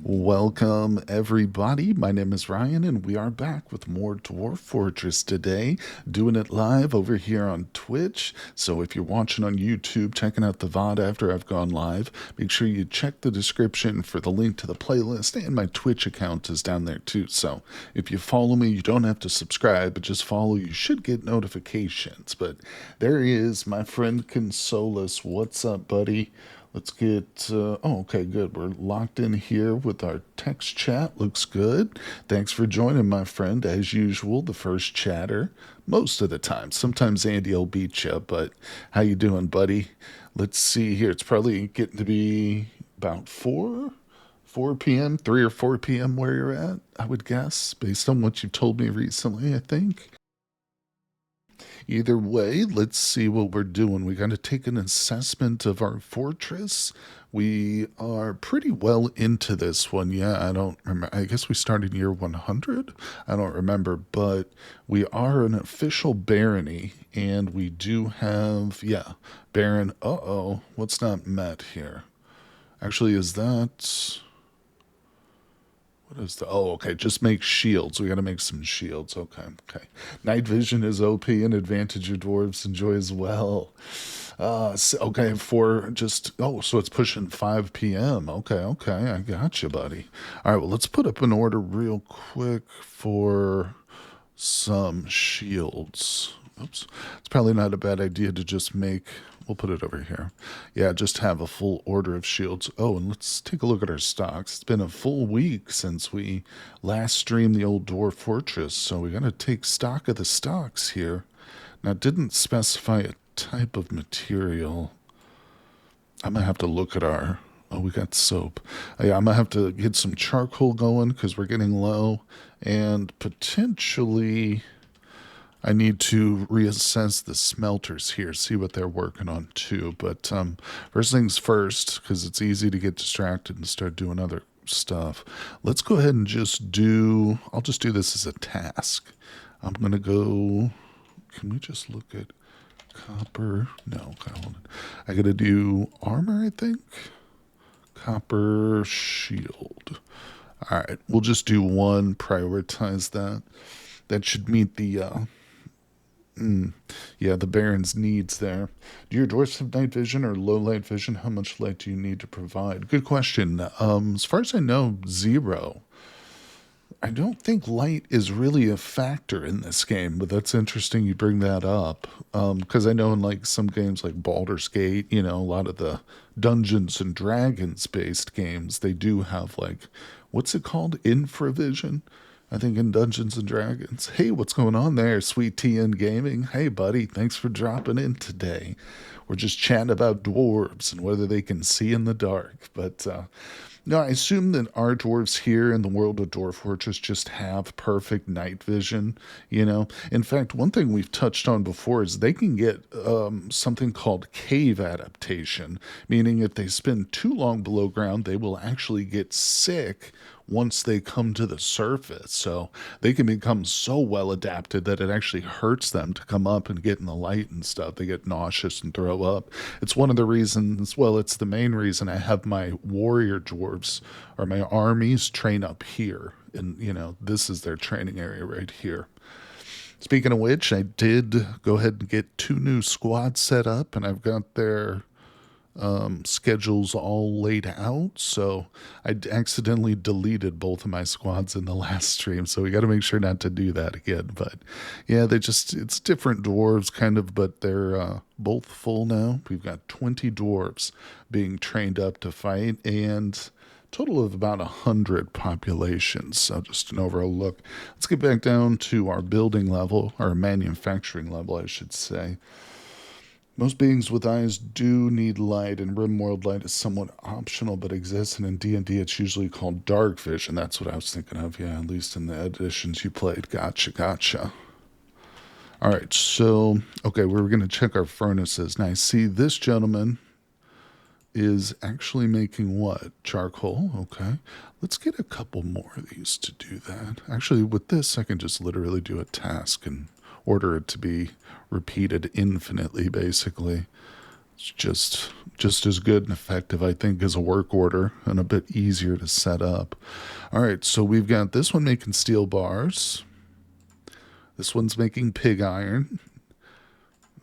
Welcome, everybody. My name is Ryan, and we are back with more Dwarf Fortress today, doing it live over here on Twitch. So if you're watching on YouTube, checking out the VOD after I've gone live, make sure you check the description for the link to the playlist, and my Twitch account is down there too. So if you follow me, you don't have to subscribe, but just follow. You should get notifications. But there he is, my friend Consolus. What's up, buddy? Let's get, okay, good. We're locked in here with our text chat. Looks good. Thanks for joining, my friend. As usual, the first chatter, most of the time. Sometimes Andy will beat you, but how you doing, buddy? Let's see here. It's probably getting to be about 4 p.m., 3 or 4 p.m. where you're at, I would guess, based on what you've told me recently, I think. Either way, let's see what we're doing. We got to take an assessment of our fortress. We are pretty well into this one. Yeah, I don't remember. I guess we started year 100. I don't remember, but we are an official barony, and we do have, yeah, Baron. Uh-oh, what's not met here? Actually, is that... What is the... Oh, okay. Just make shields. We got to make some shields. Okay, okay. Night vision is OP, an advantage your dwarves enjoy as well. Okay, for just... Oh, so it's pushing 5 p.m. Okay, okay. I got you, buddy. All right, well, let's put up an order real quick for some shields. Oops. It's probably not a bad idea to just make... We'll put it over here. Yeah, just have a full order of shields. Oh, and let's take a look at our stocks. It's been a full week since we last streamed the old Dwarf Fortress, so we got to take stock of the stocks here. Now, it didn't specify a type of material. I'm going to have to look at our... Oh, we got soap. Yeah, I'm going to have to get some charcoal going because we're getting low. And potentially... I need to reassess the smelters here, see what they're working on too. But first things first, because it's easy to get distracted and start doing other stuff. Let's go ahead and just do, I'll just do this as a task. I'm going to go, can we just look at copper? No, okay, hold on. I got to do armor, I think. Copper shield. All right, we'll just do one, prioritize that. That should meet the... yeah, the Baron's needs there. Do your dwarves have night vision or low light vision? How much light do you need to provide? Good question. As far as I know, 0. I don't think light is really a factor in this game, but that's interesting you bring that up. Because I know in like some games like Baldur's Gate, you know, a lot of the Dungeons and Dragons based games, they do have like, what's it called? Infravision? I think in Dungeons and Dragons. Hey, what's going on there, Sweet TN Gaming? Hey, buddy, thanks for dropping in today. We're just chatting about dwarves and whether they can see in the dark. But no, I assume that our dwarves here in the world of Dwarf Fortress just have perfect night vision, you know? In fact, one thing we've touched on before is they can get something called cave adaptation, meaning if they spend too long below ground, they will actually get sick once they come to the surface. So they can become so well adapted that it actually hurts them to come up and get in the light and stuff. They get nauseous and throw up. It's one of the reasons, well, it's the main reason I have my warrior dwarves or my armies train up here. And, you know, this is their training area right here. Speaking of which, I did go ahead and get 2 new squads set up, and I've got their schedules all laid out. So I accidentally deleted both of my squads in the last stream, so we got to make sure not to do that again. But yeah, it's different dwarves kind of, but they're both full now. We've got 20 dwarves being trained up to fight, and total of about 100 populations. So just an overall look. Let's get back down to our building level, or manufacturing level, I should say. Most beings with eyes do need light, and rimworld light is somewhat optional but exists, and in D&D it's usually called dark vision. That's what I was thinking of, yeah, at least in the editions you played. Gotcha, gotcha. Alright, so, okay, we're going to check our furnaces. Now I see this gentleman is actually making what? Charcoal, okay. Let's get a couple more of these to do that. Actually, with this, I can just literally do a task and order it to be repeated infinitely, basically. It's just as good and effective, I think, as a work order and a bit easier to set up. All right, so we've got this one making steel bars. This one's making pig iron.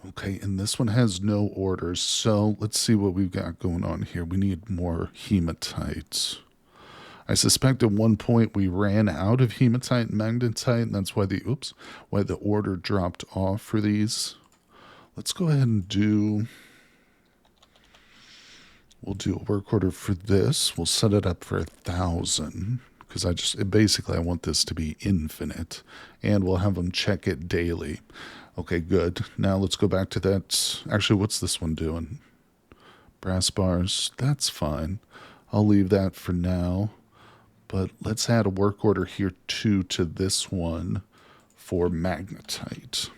Okay, and this one has no orders. So let's see what we've got going on here. We need more hematite. I suspect at one point we ran out of hematite and magnetite, and that's why the order dropped off for these. Let's go ahead and we'll do a work order for this. We'll set it up for 1,000 because I want this to be infinite, and we'll have them check it daily. Okay, good. Now let's go back to that. Actually, what's this one doing? Brass bars. That's fine. I'll leave that for now. But let's add a work order here too to this one for magnetite.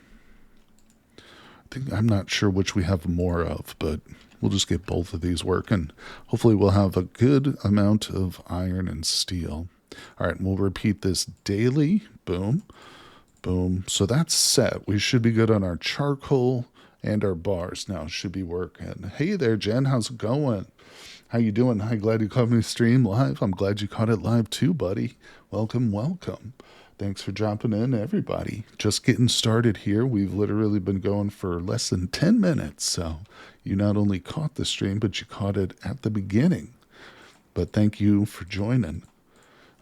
I'm not sure which we have more of, but we'll just get both of these working. Hopefully we'll have a good amount of iron and steel. All right, we'll repeat this daily. Boom, boom. So that's set. We should be good on our charcoal and our bars now. Should be working. Hey there, Jen. How's it going? How you doing? Hi, glad you caught me stream live. I'm glad you caught it live too, buddy. Welcome, welcome. Thanks for dropping in, everybody. Just getting started here. We've literally been going for less than 10 minutes. So you not only caught the stream, but you caught it at the beginning. But thank you for joining.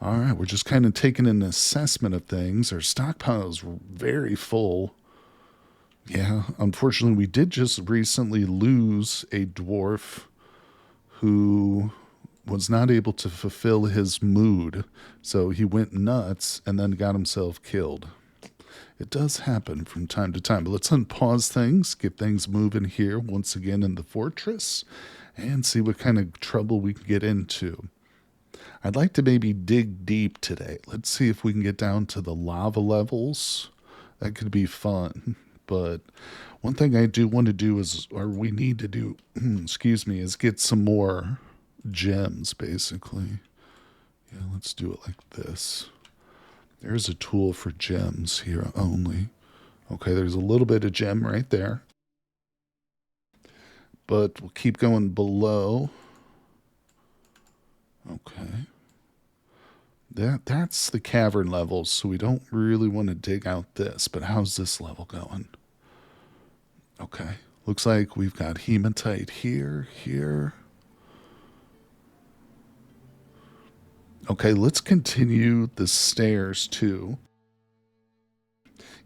All right, we're just kind of taking an assessment of things. Our stockpile is very full. Yeah, unfortunately, we did just recently lose a dwarf who was not able to fulfill his mood. So he went nuts and then got himself killed. It does happen from time to time. But let's unpause things, get things moving here once again in the fortress, and see what kind of trouble we can get into. I'd like to maybe dig deep today. Let's see if we can get down to the lava levels. That could be fun. But one thing I do want to do we need to do, excuse me, is get some more gems, basically. Yeah, let's do it like this. There's a tool for gems here only. Okay, there's a little bit of gem right there. But we'll keep going below. Okay. That's the cavern levels, so we don't really want to dig out this. But how's this level going? Okay, looks like we've got hematite here. Okay, let's continue the stairs too.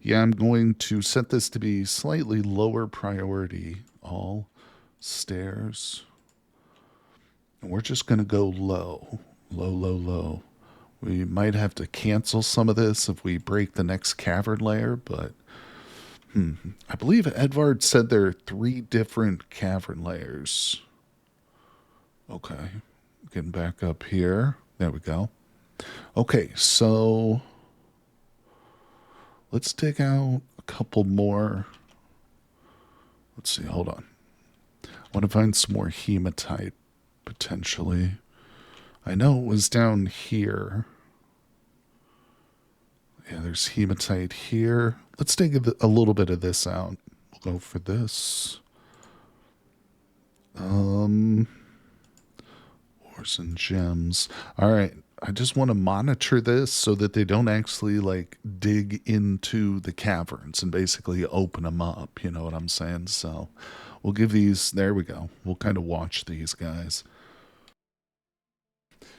Yeah, I'm going to set this to be slightly lower priority. All stairs. And we're just going to go low. Low. We might have to cancel some of this if we break the next cavern layer, but I believe Edvard said there are 3 different cavern layers. Okay, getting back up here. There we go. Okay, so let's dig out a couple more. Let's see, hold on. I want to find some more hematite, potentially. I know it was down here. Yeah, there's hematite here. Let's take a little bit of this out. We'll go for this. Ores and gems. All right. I just want to monitor this so that they don't actually dig into the caverns and basically open them up. You know what I'm saying? So we'll give these, there we go. We'll kind of watch these guys.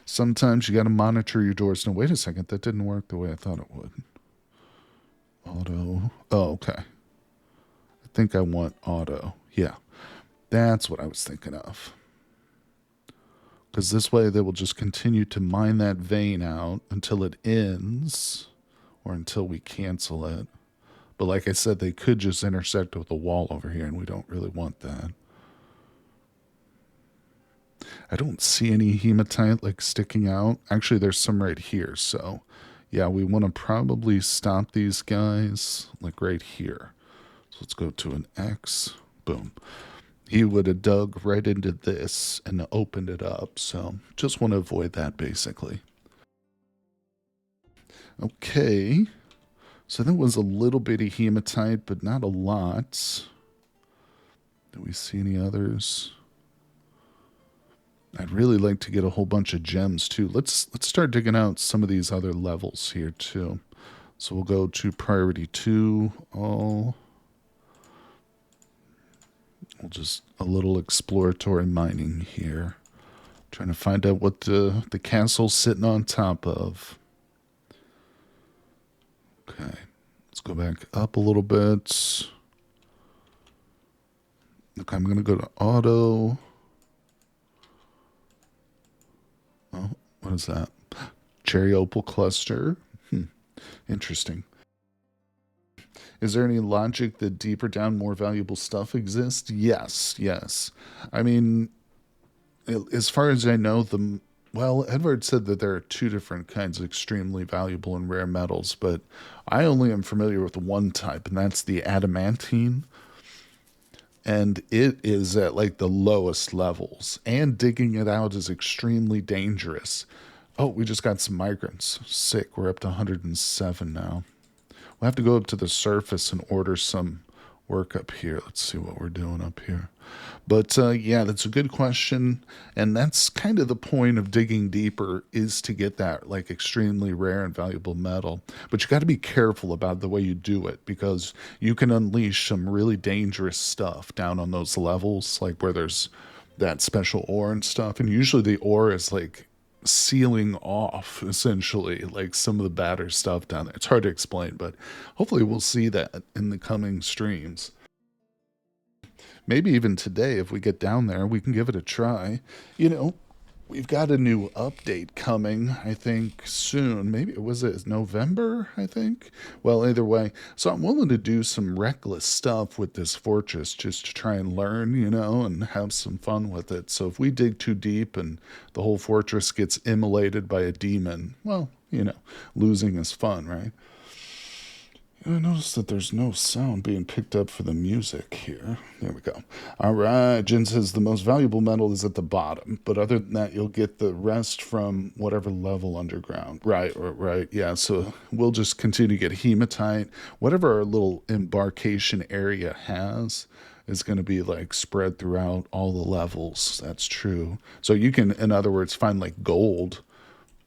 Sometimes you got to monitor your doors. No, wait a second. That didn't work the way I thought it would. Auto. Oh, okay. I think I want auto. Yeah. That's what I was thinking of. Because this way they will just continue to mine that vein out until it ends or until we cancel it. But like I said, they could just intersect with the wall over here, and we don't really want that. I don't see any hematite sticking out. Actually, there's some right here. So yeah, we want to probably stop these guys right here. So let's go to an X. Boom. He would have dug right into this and opened it up. So just want to avoid that basically. Okay. So that was a little bitty hematite, but not a lot. Do we see any others? I'd really like to get a whole bunch of gems too. Let's start digging out some of these other levels here too. So we'll go to priority 2, all. We'll just a little exploratory mining here. Trying to find out what the castle's sitting on top of. Okay. Let's go back up a little bit. Okay, I'm going to go to auto. Oh, what is that? Cherry opal cluster. Interesting. Is there any logic that deeper down, more valuable stuff exists? Yes, yes. I mean, as far as I know, well, Edward said that there are 2 different kinds of extremely valuable and rare metals, but I only am familiar with one type, and that's the adamantine. And it is at like the lowest levels, and digging it out is extremely dangerous. Oh, we just got some migrants. Sick. We're up to 107 now. We'll have to go up to the surface and order some work up here. Let's see what we're doing up here. But yeah, that's a good question. And that's kind of the point of digging deeper, is to get that like extremely rare and valuable metal. But you got to be careful about the way you do it, because you can unleash some really dangerous stuff down on those levels, like where there's that special ore and stuff. And usually the ore is like sealing off essentially like some of the badder stuff down there. It's hard to explain, but hopefully we'll see that in the coming streams. Maybe even today, if we get down there, we can give it a try. You know, we've got a new update coming, I think, soon. Maybe it was November, I think. Well, either way. So I'm willing to do some reckless stuff with this fortress just to try and learn, you know, and have some fun with it. So if we dig too deep and the whole fortress gets immolated by a demon, well, you know, losing is fun, right? I noticed that there's no sound being picked up for the music here. There we go. All right. Jen says the most valuable metal is at the bottom, but other than that, you'll get the rest from whatever level underground. Right. Yeah. So we'll just continue to get hematite. Whatever our little embarkation area has is going to be like spread throughout all the levels. That's true. So you can, in other words, find like gold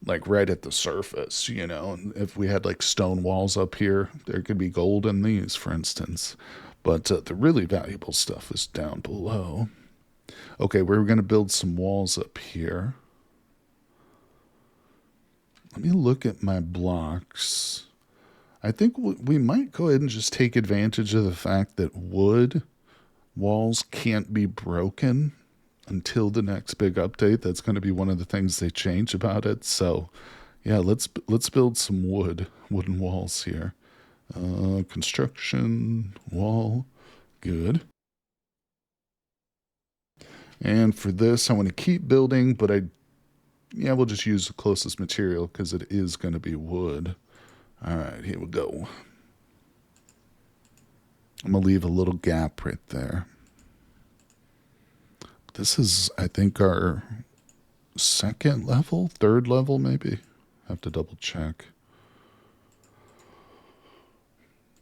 like right at the surface, you know. And if we had like stone walls up here, there could be gold in these, for instance. But the really valuable stuff is down below. Okay, we're going to build some walls up here. Let me look at my blocks. I think we might go ahead and just take advantage of the fact that wood walls can't be broken until the next big update. That's going to be one of the things they change about it. So yeah, let's build some wooden walls here. Construction wall, good. And for this, I want to keep building, but we'll just use the closest material because it is going to be wood. All right, here we go. I'm going to leave a little gap right there. This is, I think, our second level, third level, maybe. Have to double check.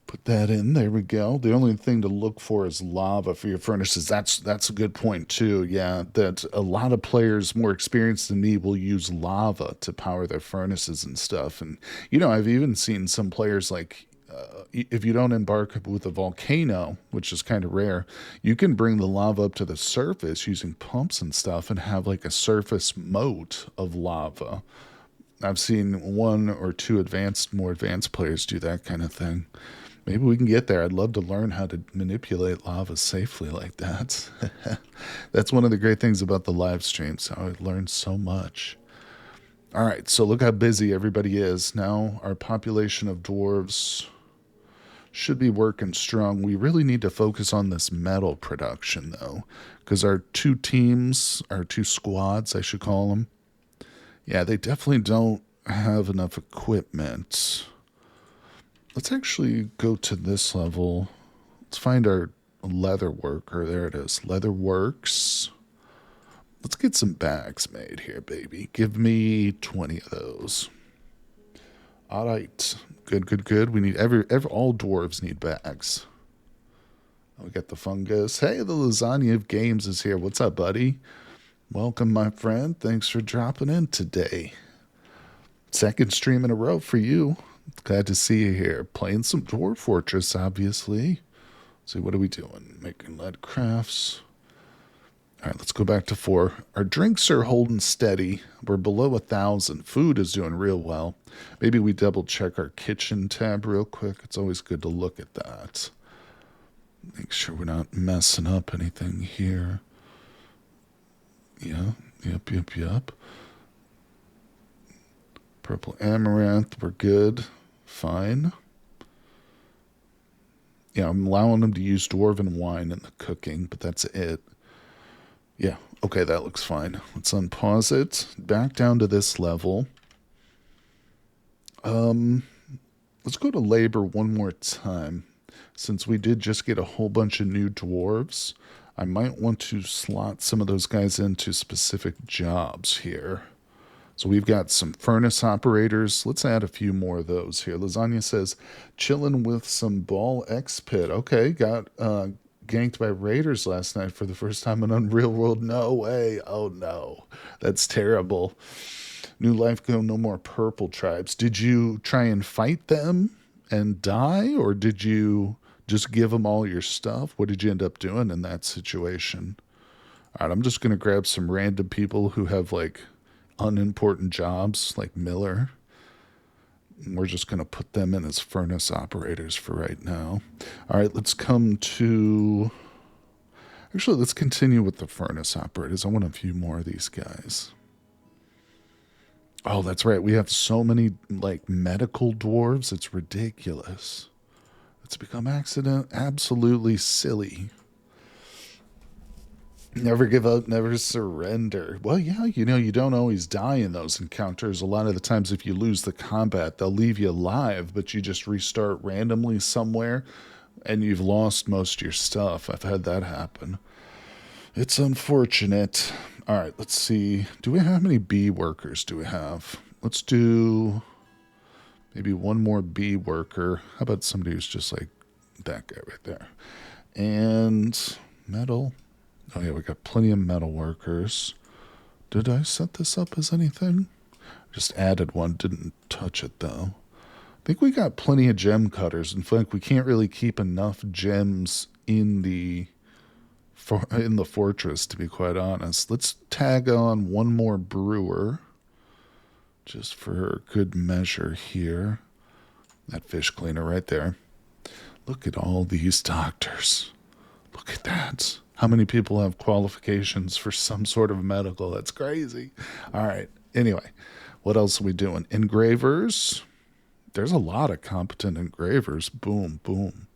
Put that in. There we go. The only thing to look for is lava for your furnaces. That's a good point too. Yeah, that a lot of players more experienced than me will use lava to power their furnaces and stuff. And you know, I've even seen some players like, if you don't embark with a volcano, which is kind of rare, you can bring the lava up to the surface using pumps and stuff and have like a surface moat of lava. I've seen 1 or 2 more advanced players do that kind of thing. Maybe we can get there. I'd love to learn how to manipulate lava safely like that. That's one of the great things about the live streams. I learned so much. All right, so look how busy everybody is. Now our population of dwarves should be working strong. We really need to focus on this metal production, though, because our 2 teams, our 2 squads, I should call them, yeah, they definitely don't have enough equipment. Let's actually go to this level. Let's find our leather worker. There it is. Leather works. Let's get some bags made here, baby. Give me 20 of those. All right. Good. We need all dwarves need bags. We got the fungus. Hey, the lasagna of games is here. What's up, buddy? Welcome, my friend. Thanks for dropping in today. Second stream in a row for you. Glad to see you here. Playing some Dwarf Fortress, obviously. See, what are we doing? Making lead crafts. All right, let's go back to 4. Our drinks are holding steady. We're below 1,000. Food is doing real well. Maybe we double check our kitchen tab real quick. It's always good to look at that. Make sure we're not messing up anything here. Yeah, yep. Purple amaranth, we're good. Fine. Yeah, I'm allowing them to use dwarven wine in the cooking, but that's it. Yeah, okay, that looks fine. Let's unpause it. Back down to this level. Let's go to labor one more time. Since we did just get a whole bunch of new dwarves, I might want to slot some of those guys into specific jobs here. So we've got some furnace operators. Let's add a few more of those here. Lasagna says, chilling with some ball X pit. Okay, got ganked by raiders last night for the first time in Unreal World. No way. Oh no, that's terrible. New life go, no more purple tribes. Did you try and fight them and die, or did you just give them all your stuff? What did you end up doing in that situation? All right, I'm just going to grab some random people who have like unimportant jobs like Miller. We're just going to put them in as furnace operators for right now. All right, let's come to... Actually, let's continue with the furnace operators. I want a few more of these guys. Oh, that's right. We have so many like medical dwarves. It's ridiculous. It's become absolutely silly. Never give up, never surrender. Well, yeah, you know, you don't always die in those encounters. A lot of the times if you lose the combat, they'll leave you alive, but you just restart randomly somewhere and you've lost most of your stuff. I've had that happen. It's unfortunate. All right, let's see. How many bee workers do we have? Let's do maybe one more bee worker. How about somebody who's just like that guy right there? And metal. Oh yeah, we got plenty of metal workers. Did I set this up as anything? Just added one, didn't touch it though. I think we got plenty of gem cutters. In fact, we can't really keep enough gems in the fortress, to be quite honest. Let's tag on one more brewer, just for good measure here. That fish cleaner right there. Look at all these doctors. Look at that. How many people have qualifications for some sort of medical? That's crazy. All right. Anyway, what else are we doing? Engravers. There's a lot of competent engravers. Boom, boom.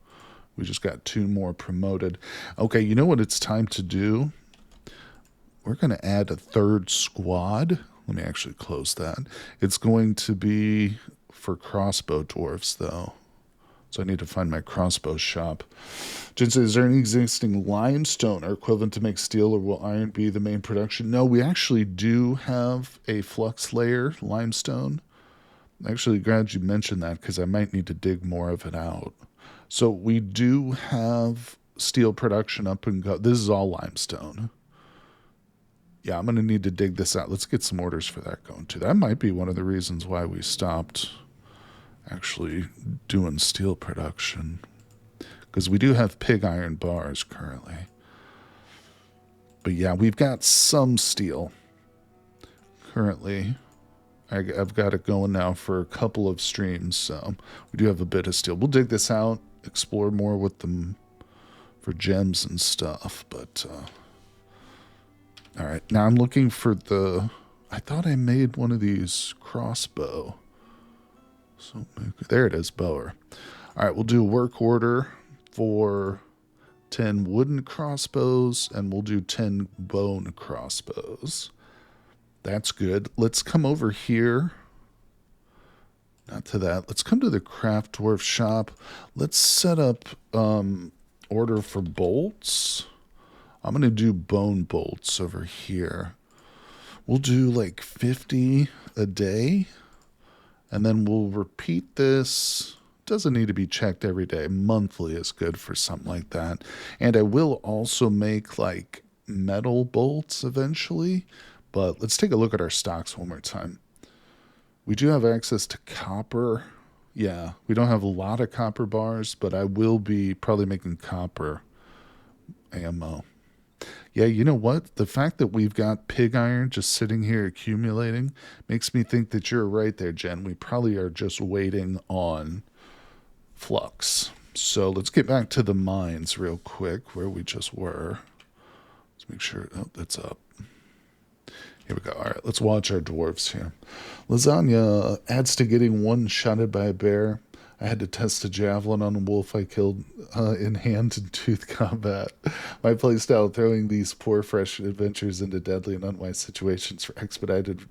We just got 2 more promoted. Okay, you know what it's time to do? We're going to add a 3rd squad. Let me actually close that. It's going to be for crossbow dwarfs, though. So I need to find my crossbow shop. Jen says, is there any existing limestone or equivalent to make steel, or will iron be the main production? No, we actually do have a flux layer limestone. Actually, glad you mentioned that because I might need to dig more of it out. So we do have steel production up and go. This is all limestone. Yeah, I'm going to need to dig this out. Let's get some orders for that going too. That might be one of the reasons why we stopped actually doing steel production, because we do have pig iron bars currently. But yeah, we've got some steel currently. I've got it going now for a couple of streams, so we do have a bit of steel. We'll dig this out, explore more with them for gems and stuff. But all right, now I'm looking for I thought I made one of these crossbow. So there it is, bower. All right, we'll do a work order for 10 wooden crossbows, and we'll do 10 bone crossbows. That's good. Let's come over here. Not to that. Let's come to the craft dwarf shop. Let's set up order for bolts. I'm going to do bone bolts over here. We'll do like 50 a day. And then we'll repeat this. Doesn't need to be checked every day. Monthly is good for something like that. And I will also make like metal bolts eventually. But let's take a look at our stocks one more time. We do have access to copper. Yeah, we don't have a lot of copper bars, but I will be probably making copper ammo. Yeah, you know what? The fact that we've got pig iron just sitting here accumulating makes me think that you're right there, Jen. We probably are just waiting on flux. So let's get back to the mines real quick where we just were. Let's make sure. Oh, that's up. Here we go. All right, let's watch our dwarves here. Lasagna adds to getting one-shotted by a bear. I had to test a javelin on a wolf I killed in hand and tooth combat. My playstyle throwing these poor fresh adventures into deadly and unwise situations for expedited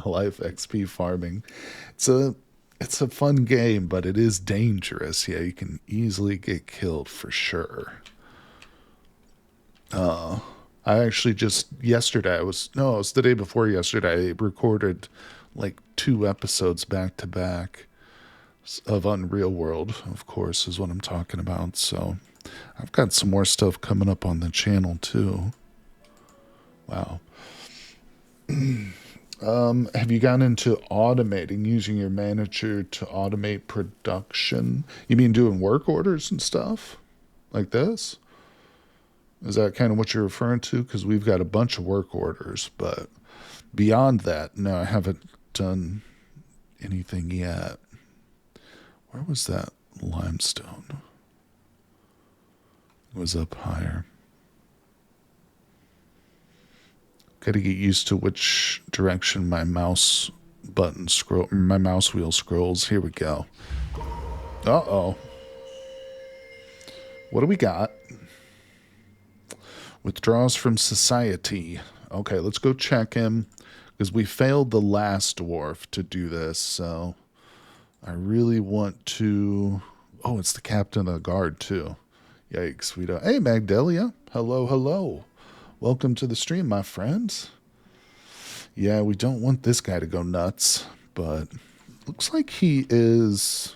life XP farming. It's a fun game, but it is dangerous. Yeah, you can easily get killed for sure. I actually just yesterday, it was the day before yesterday, I recorded like 2 episodes back to back of Unreal World, of course, is what I'm talking about. So I've got some more stuff coming up on the channel too. Wow. Have you gone into automating, using your manager to automate production? You mean doing work orders and stuff like this? Is that kind of what you're referring to? Because we've got a bunch of work orders, but beyond that, no, I haven't done anything yet. Where was that limestone? It was up higher. Got to get used to which direction my mouse wheel scrolls. Here we go. Uh-oh. What do we got? Withdraws from society. Okay, let's go check him, because we failed the last dwarf to do this, so I really want to... Oh, it's the captain of the guard, too. Yikes, we don't... Hey, Magdalia. Hello, hello. Welcome to the stream, my friends. Yeah, we don't want this guy to go nuts, but looks like he is...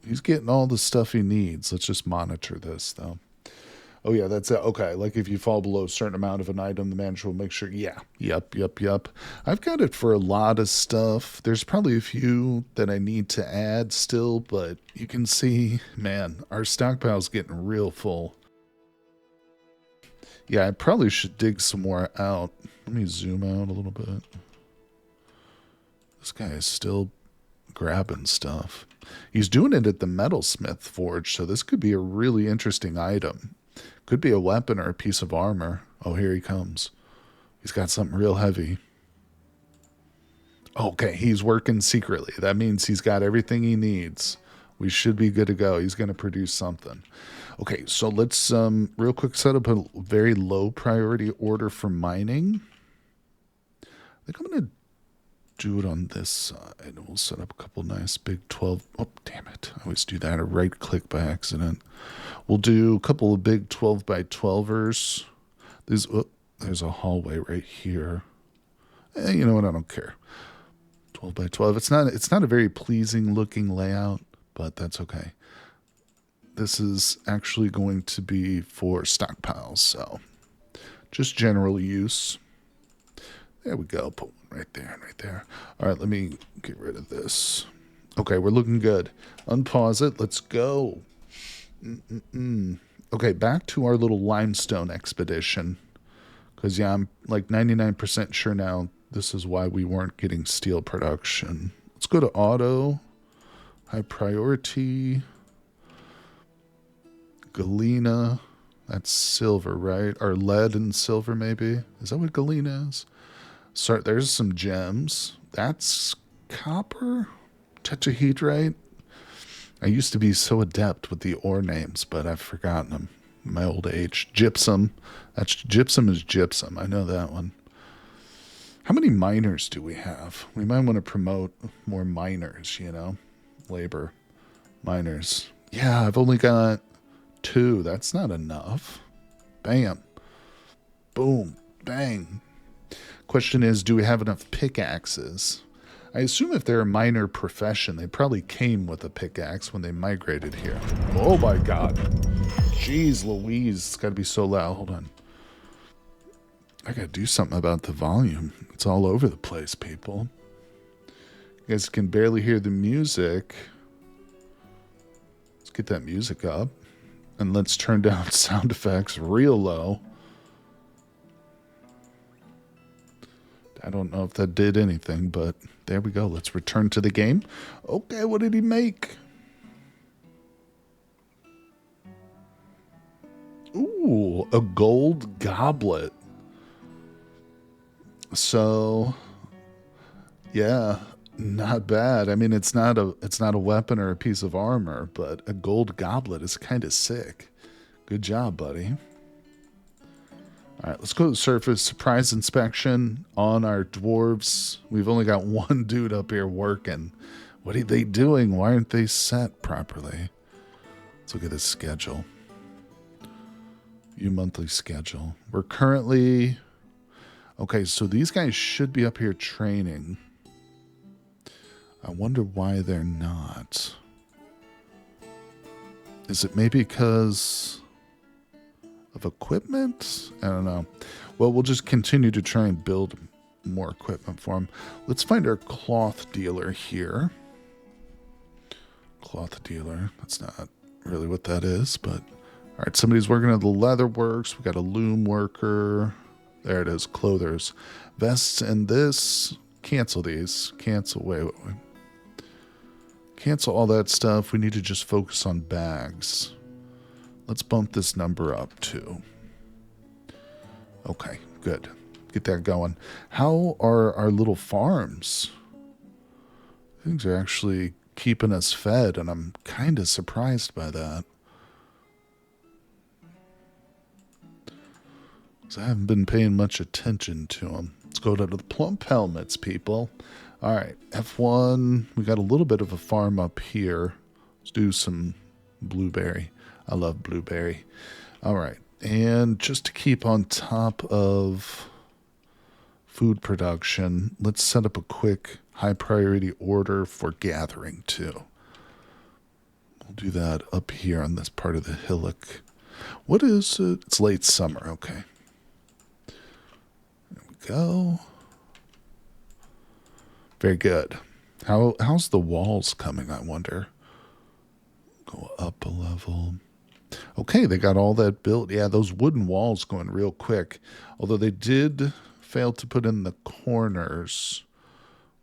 He's getting all the stuff he needs. Let's just monitor this, though. Oh, yeah, that's it. Okay, like if you fall below a certain amount of an item, the manager will make sure. Yeah, yep. I've got it for a lot of stuff. There's probably a few that I need to add still, but you can see, man, our stockpile's getting real full. Yeah, I probably should dig some more out. Let me zoom out a little bit. This guy is still grabbing stuff. He's doing it at the metalsmith forge, so this could be a really interesting item. Could be a weapon or a piece of armor. Oh, here he comes. He's got something real heavy. Okay, he's working secretly. That means he's got everything he needs. We should be good to go. He's going to produce something. Okay, so let's real quick set up a very low priority order for mining. I think I'm going to do it on this side. We'll set up a couple nice big 12. Oh, damn it. I always do that. I right click by accident. We'll do a couple of big 12 by 12ers. There's a hallway right here. You know what? I don't care. 12 by 12. It's not a very pleasing looking layout, but that's okay. This is actually going to be for stockpiles, so just general use. There we go. Put one right there and right there. All right, let me get rid of this. Okay, we're looking good. Unpause it. Let's go. Okay, back to our little limestone expedition. Because, yeah, I'm like 99% sure now this is why we weren't getting steel production. Let's go to auto. High priority. Galena. That's silver, right? Or lead and silver, maybe? Is that what galena is? So there's some gems. That's copper? Tetrahedrite? I used to be so adept with the ore names, but I've forgotten them in my old age. Gypsum. Gypsum is gypsum. I know that one. How many miners do we have? We might want to promote more miners, you know? Labor. Miners. Yeah, I've only got 2. That's not enough. Bam. Boom. Bang. Question is, do we have enough pickaxes? I assume if they're a minor profession, they probably came with a pickaxe when they migrated here. Oh my god. Jeez Louise, it's gotta be so loud. Hold on. I gotta do something about the volume. It's all over the place, people. You guys can barely hear the music. Let's get that music up. And let's turn down sound effects real low. I don't know if that did anything, but there we go. Let's return to the game. Okay, what did he make? Ooh, a gold goblet. So, yeah, not bad. I mean, it's not a weapon or a piece of armor, but a gold goblet is kind of sick. Good job, buddy. All right, let's go to the surface. Surprise inspection on our dwarves. We've only got one dude up here working. What are they doing? Why aren't they set properly? Let's look at this schedule. View monthly schedule. We're currently... Okay, so these guys should be up here training. I wonder why they're not. Is it maybe because of equipment? I don't know. Well, we'll just continue to try and build more equipment for them. Let's find our cloth dealer here. Cloth dealer. That's not really what that is, but... All right, somebody's working at the leather works. We got a loom worker. There it is, clothers. Vests and this. Cancel these. Cancel, wait. Cancel all that stuff. We need to just focus on bags. Let's bump this number up too. Okay, good. Get that going. How are our little farms? Things are actually keeping us fed, and I'm kind of surprised by that. I haven't been paying much attention to them. Let's go to the plump helmets, people. All right, F1. We got a little bit of a farm up here. Let's do some blueberry. I love blueberry. All right, and just to keep on top of food production, let's set up a quick high priority order for gathering too. We'll do that up here on this part of the hillock. What is it? It's late summer. Okay. Go. Very good. How's the walls coming, I wonder? Go up a level. Okay, they got all that built. Yeah, those wooden walls going real quick. Although they did fail to put in the corners,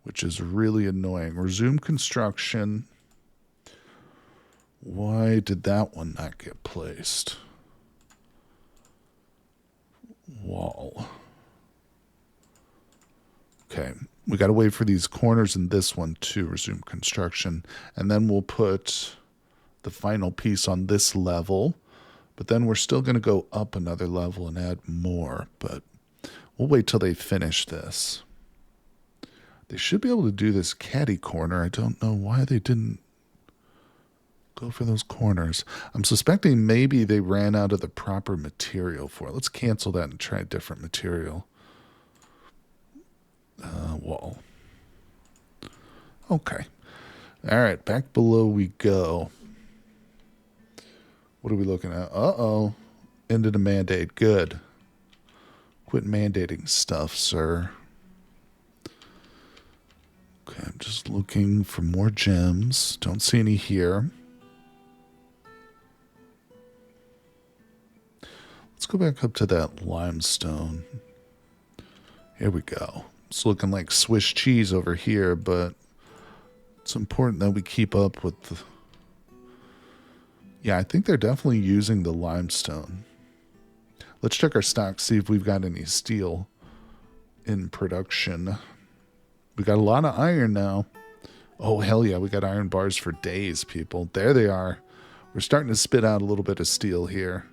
which is really annoying. Resume construction. Why did that one not get placed? Wall. Okay, we got to wait for these corners in this one to resume construction. And then we'll put the final piece on this level. But then we're still going to go up another level and add more. But we'll wait till they finish this. They should be able to do this caddy corner. I don't know why they didn't go for those corners. I'm suspecting maybe they ran out of the proper material for it. Let's cancel that and try a different material. Wall. Okay. All right, back below we go. What are we looking at? Uh-oh. Ended a mandate. Good. Quit mandating stuff, sir. Okay, I'm just looking for more gems. Don't see any here. Let's go back up to that limestone. Here we go. It's looking like Swiss cheese over here, but it's important that we keep up with the... Yeah, I think they're definitely using the limestone. Let's check our stock, see if we've got any steel in production. We got a lot of iron now. Oh, hell yeah, we got iron bars for days, people. There they are. We're starting to spit out a little bit of steel here.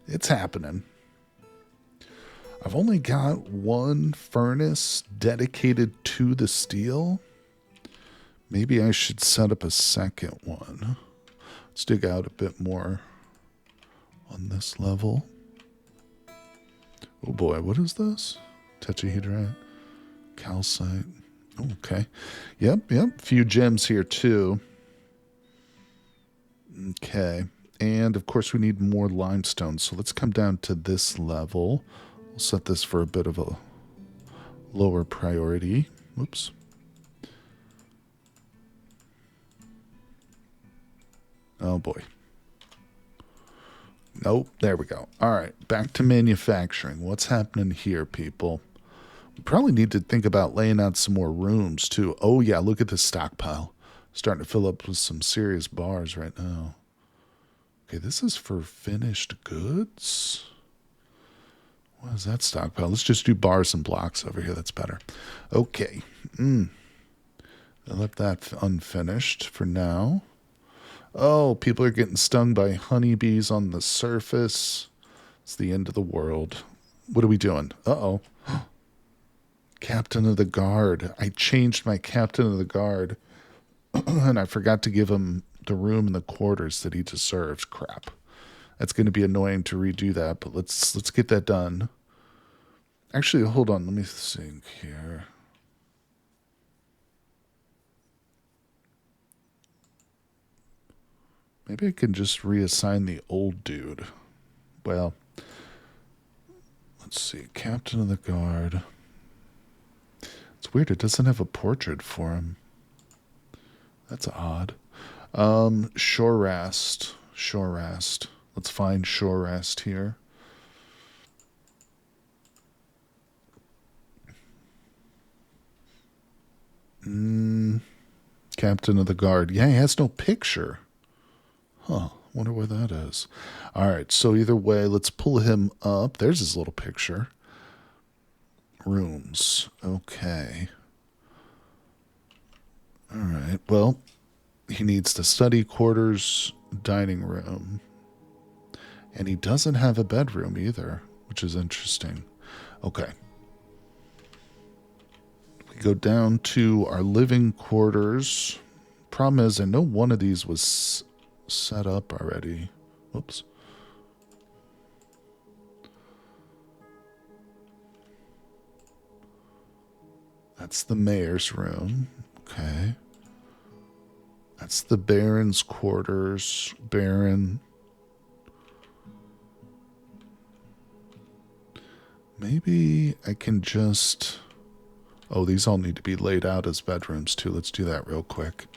It's happening. I've only got one furnace dedicated to the steel. Maybe I should set up a second one. Let's dig out a bit more on this level. Oh boy, what is this? Tetrahedrite, calcite. Okay. Yep. Few gems here too. Okay. And of course we need more limestone. So let's come down to this level. We'll set this for a bit of a lower priority. Whoops. Oh boy. Nope. There we go. All right. Back to manufacturing. What's happening here, people? We probably need to think about laying out some more rooms too. Oh yeah, look at this stockpile. Starting to fill up with some serious bars right now. Okay, this is for finished goods. What is that stockpile? Let's just do bars and blocks over here. That's better. Okay. I left that unfinished for now. Oh, people are getting stung by honeybees on the surface. It's the end of the world. What are we doing? Uh-oh. Captain of the Guard. I changed my Captain of the Guard. And I forgot to give him the room in the quarters that he deserves. Crap. That's going to be annoying to redo that, but let's get that done. Actually, hold on. Let me think here. Maybe I can just reassign the old dude. Well, let's see. Captain of the Guard. It's weird. It doesn't have a portrait for him. That's odd. Shorerast. Let's find Shorerast here. Captain of the Guard. Yeah, he has no picture. Huh. Wonder where that is. All right. So either way, let's pull him up. There's his little picture. Rooms. Okay. All right. Well, he needs the study quarters, dining room. And he doesn't have a bedroom either, which is interesting. Okay. We go down to our living quarters. Problem is, I know one of these was set up already. Whoops. That's the mayor's room. Okay. That's the Baron's quarters. Baron. Maybe I can just... Oh, these all need to be laid out as bedrooms too. Let's do that real quick.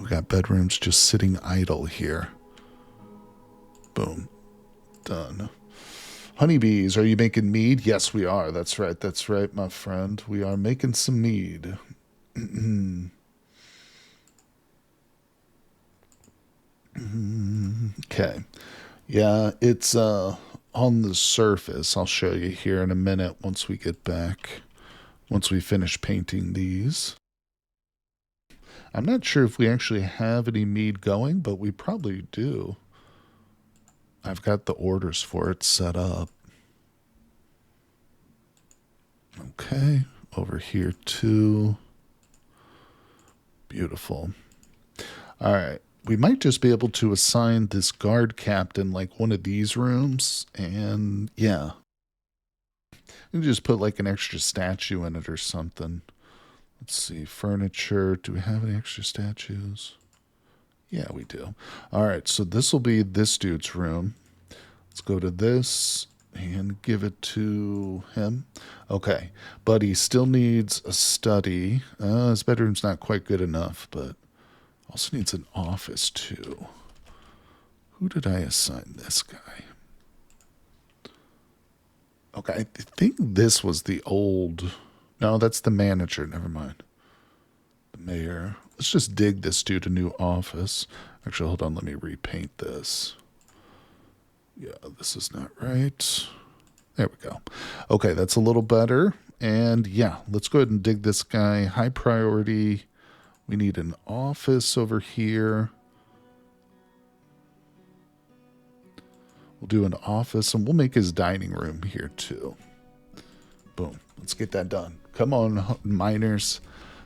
We got bedrooms just sitting idle here. Boom. Done. Honeybees, are you making mead? Yes, we are. That's right, my friend. We are making some mead. Okay. Yeah, it's on the surface. I'll show you here in a minute once we get back. Once we finish painting these. I'm not sure if we actually have any mead going, but we probably do. I've got the orders for it set up. Okay, over here too. Beautiful. All right, we might just be able to assign this guard captain like one of these rooms, and yeah. You can just put like an extra statue in it or something. Let's see, furniture. Do we have any extra statues? Yeah, we do. All right, so this will be this dude's room. Let's go to this and give it to him. Okay, but he still needs a study. His bedroom's not quite good enough, but also needs an office too. Who did I assign this guy? Okay, I think this was the old... No, that's the manager. Never mind. The mayor. Let's just dig this dude a new office. Actually, hold on. Let me repaint this. Yeah, this is not right. There we go. Okay, that's a little better. And yeah, let's go ahead and dig this guy. High priority. We need an office over here. We'll do an office, and we'll make his dining room here too. Boom. Let's get that done. Come on, miners.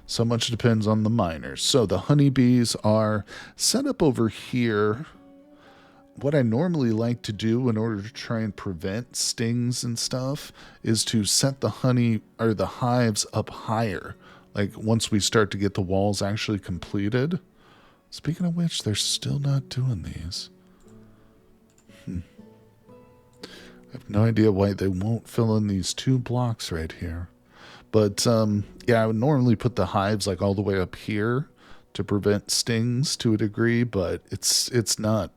So much depends on the miners. So the honeybees are set up over here. what I normally like to do in order to try and prevent stings and stuff is to set the honey or the hives up higher. Like once we start to get the walls actually completed. Speaking of which, they're still not doing these. I have no idea why they won't fill in these 2 blocks right here. But yeah, I would normally put the hives like all the way up here to prevent stings to a degree, but it's not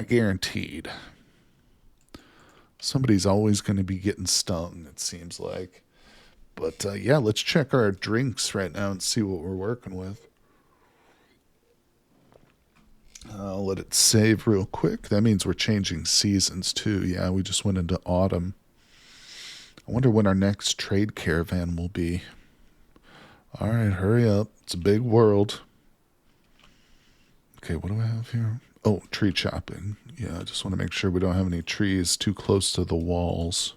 guaranteed. Somebody's always going to be getting stung, it seems like. But yeah, let's check our drinks right now and see what we're working with. I'll let it save real quick. That means we're changing seasons too. Yeah, we just went into autumn. I wonder when our next trade caravan will be. All right, hurry up. It's a big world. Okay, what do I have here? Oh, tree chopping. Yeah, I just want to make sure we don't have any trees too close to the walls.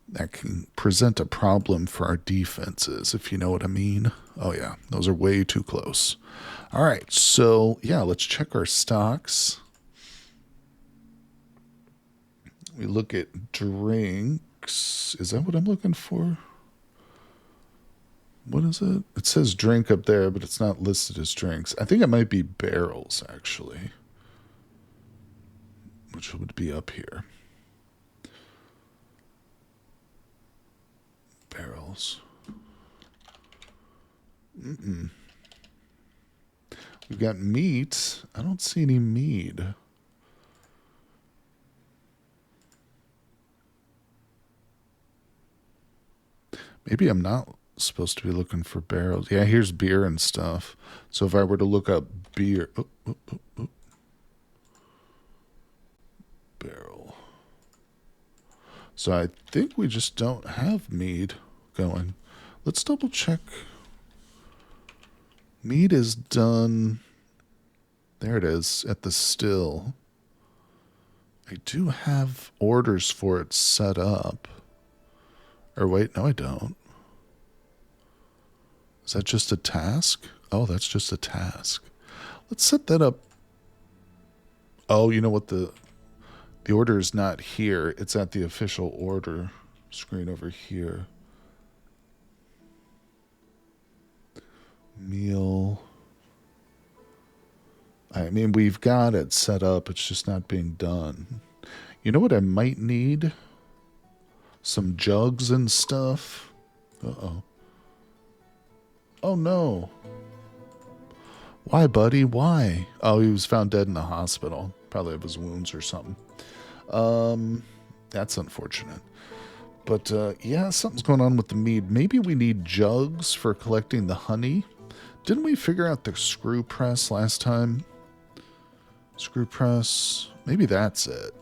That can present a problem for our defenses, if you know what I mean. Oh, yeah, those are way too close. All right, so, yeah, let's check our stocks. We look at drinks. Is that what I'm looking for? What is it? It says drink up there, but it's not listed as drinks. I think it might be barrels, actually, which would be up here. Barrels. We've got meat. I don't see any mead. Maybe I'm not supposed to be looking for barrels. Yeah, here's beer and stuff. So if I were to look up beer... Barrel. So I think we just don't have mead going. Let's double check. Mead is done. There it is at the still. I do have orders for it set up. Or wait, no I don't. Is that just a task? Oh, that's just a task. Let's set that up. Oh, you know what? The order is not here. It's at the official order screen over here. Meal. I mean, we've got it set up. It's just not being done. You know what I might need? Some jugs and stuff. Uh-oh. Oh, no. Why, buddy? Why? Oh, he was found dead in the hospital. Probably of his wounds or something. That's unfortunate. But, yeah, something's going on with the mead. Maybe we need jugs for collecting the honey. Didn't we figure out the screw press last time? Screw press. Maybe that's it.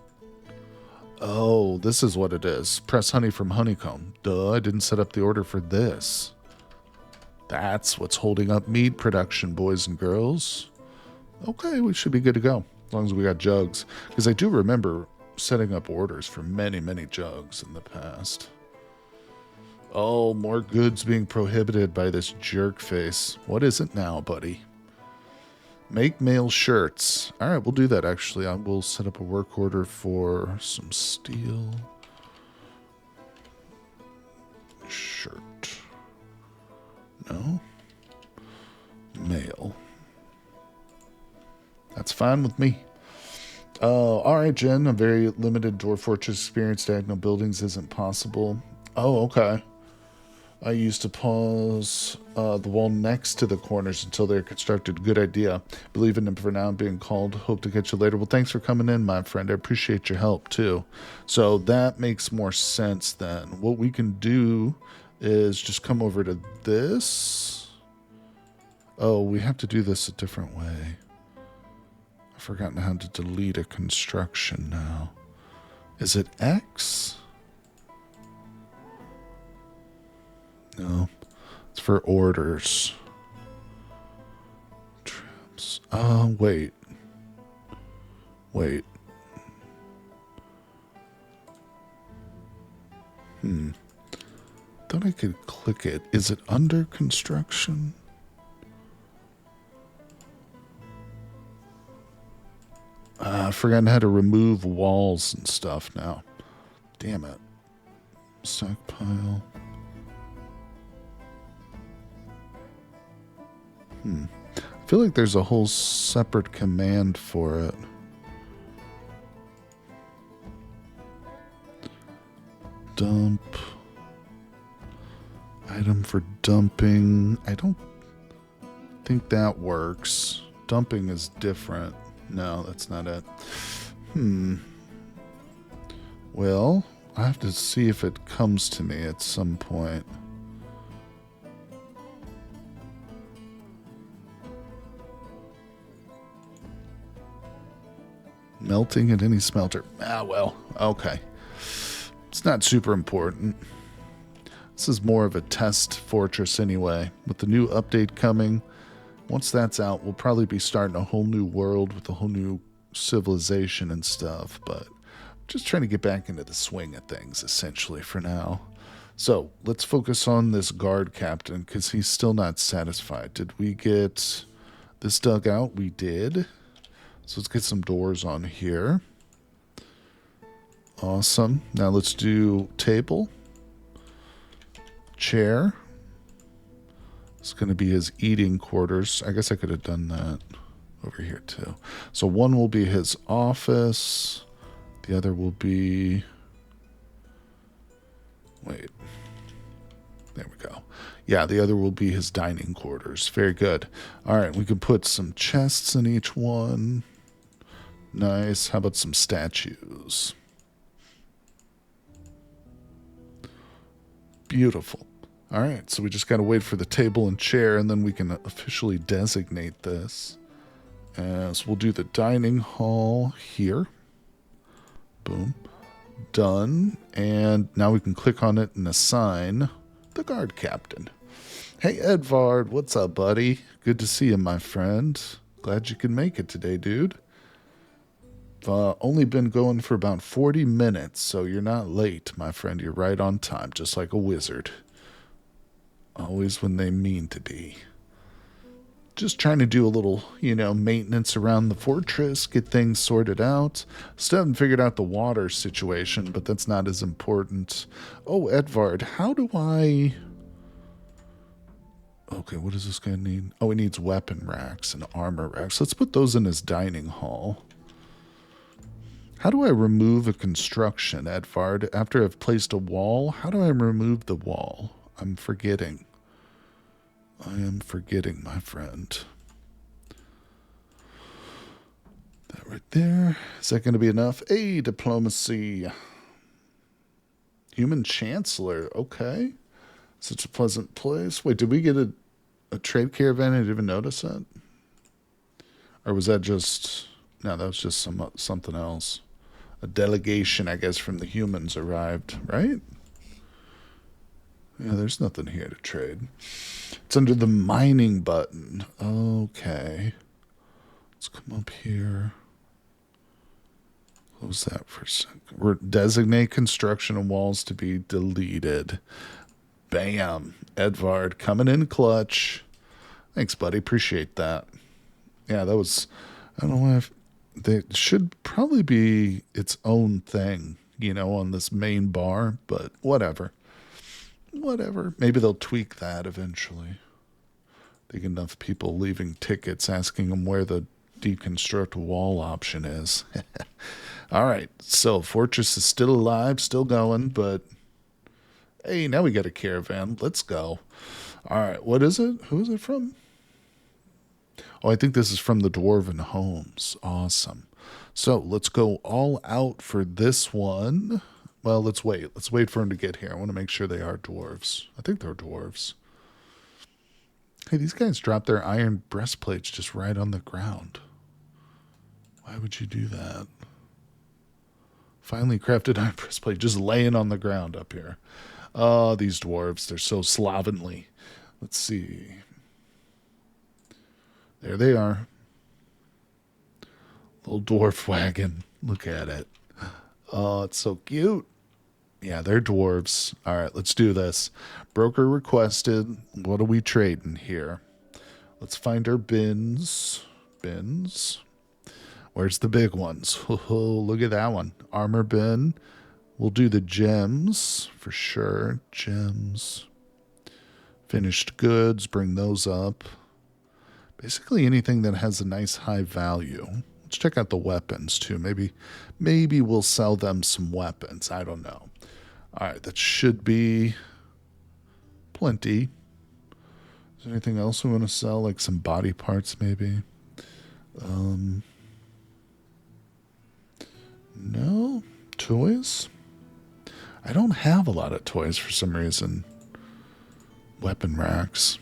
Oh, this is what it is. Press honey from honeycomb. Duh, I didn't set up the order for this. That's what's holding up mead production, boys and girls. Okay, we should be good to go. As long as we got jugs. Because I do remember setting up orders for many, many jugs in the past. Oh, more goods being prohibited by this jerk face. What is it now, buddy? Make male shirts. All right, we'll do that, actually. I will set up a work order for some steel. Shirt. No. Male. That's fine with me. All right, Jen. A very limited Dwarf Fortress experience. Diagonal buildings isn't possible. Oh, okay. I used to pause the wall next to the corners until they're constructed. Good idea. Believe in them for now. I'm being called. Hope to catch you later. Well, thanks for coming in, my friend. I appreciate your help, too. So that makes more sense then. What we can do is just come over to this. Oh, we have to do this a different way. I've forgotten how to delete a construction now. Is it X? No, it's for orders. Trips. Wait. Wait. Thought I could click it. Is it under construction? I've forgotten how to remove walls and stuff now. Damn it. Stockpile. I feel like there's a whole separate command for it. Dump. Item for dumping. I don't think that works. Dumping is different. No, that's not it. Well, I have to see if it comes to me at some point. Melting at any smelter. Ah, well, okay. It's not super important. This is more of a test fortress anyway. With the new update coming, once that's out, we'll probably be starting a whole new world with a whole new civilization and stuff, but just trying to get back into the swing of things, essentially, for now. So, let's focus on this guard captain, because he's still not satisfied. Did we get this dug out? We did. So let's get some doors on here. Awesome. Now let's do table. Chair. It's going to be his eating quarters. I guess I could have done that over here too. So one will be his office. The other will be... Wait. There we go. Yeah, the other will be his dining quarters. Very good. All right, we can put some chests in each one. Nice. How about some statues? Beautiful. All right, so we just got to wait for the table and chair, and then we can officially designate this. So we'll do the dining hall here. Boom. Done. And now we can click on it and assign the guard captain. Hey, Edvard, what's up, buddy? Good to see you, my friend. Glad you could make it today, dude. Only been going for about 40 minutes, so you're not late, my friend. You're right on time, just like a wizard. Always when they mean to be. Just trying to do a little, maintenance around the fortress, get things sorted out. Still haven't figured out the water situation, but that's not as important. Oh, Edvard, how do I... Okay, what does this guy need? Oh, he needs weapon racks and armor racks. Let's put those in his dining hall. How do I remove a construction, Edvard? After I've placed a wall, how do I remove the wall? I'm forgetting. I am forgetting, my friend. That right there. Is that going to be enough? Hey, diplomacy. Human Chancellor. Okay. Such a pleasant place. Wait, did we get a trade caravan? I didn't even notice that. Or was that just... No, that was just something else. A delegation, I guess, from the humans arrived, right? Yeah, there's nothing here to trade. It's under the mining button. Okay. Let's come up here. Close that for a second. Designate construction and walls to be deleted. Bam. Edvard coming in clutch. Thanks, buddy. Appreciate that. Yeah, that was... I don't know why they should probably be its own thing, on this main bar, but whatever. Whatever. Maybe they'll tweak that eventually. I think enough people leaving tickets asking them where the deconstruct wall option is. All right. So Fortress is still alive, still going, but hey, now we got a caravan. Let's go. All right. What is it? Who is it from? Oh, I think this is from the Dwarven Homes. Awesome. So let's go all out for this one. Well, let's wait. Let's wait for them to get here. I want to make sure they are dwarves. I think they're dwarves. Hey, these guys dropped their iron breastplates just right on the ground. Why would you do that? Finely crafted iron breastplate just laying on the ground up here. Oh, these dwarves. They're so slovenly. Let's see. There they are. Little dwarf wagon. Look at it. Oh, it's so cute. Yeah, they're dwarves. All right, let's do this. Broker requested. What are we trading here? Let's find our bins. Bins. Where's the big ones? Oh, look at that one. Armor bin. We'll do the gems for sure. Gems. Finished goods. Bring those up. Basically anything that has a nice high value. Let's check out the weapons too. Maybe we'll sell them some weapons. I don't know. All right, that should be plenty. Is there anything else we want to sell? Like some body parts maybe? No? Toys? I don't have a lot of toys for some reason. Weapon racks.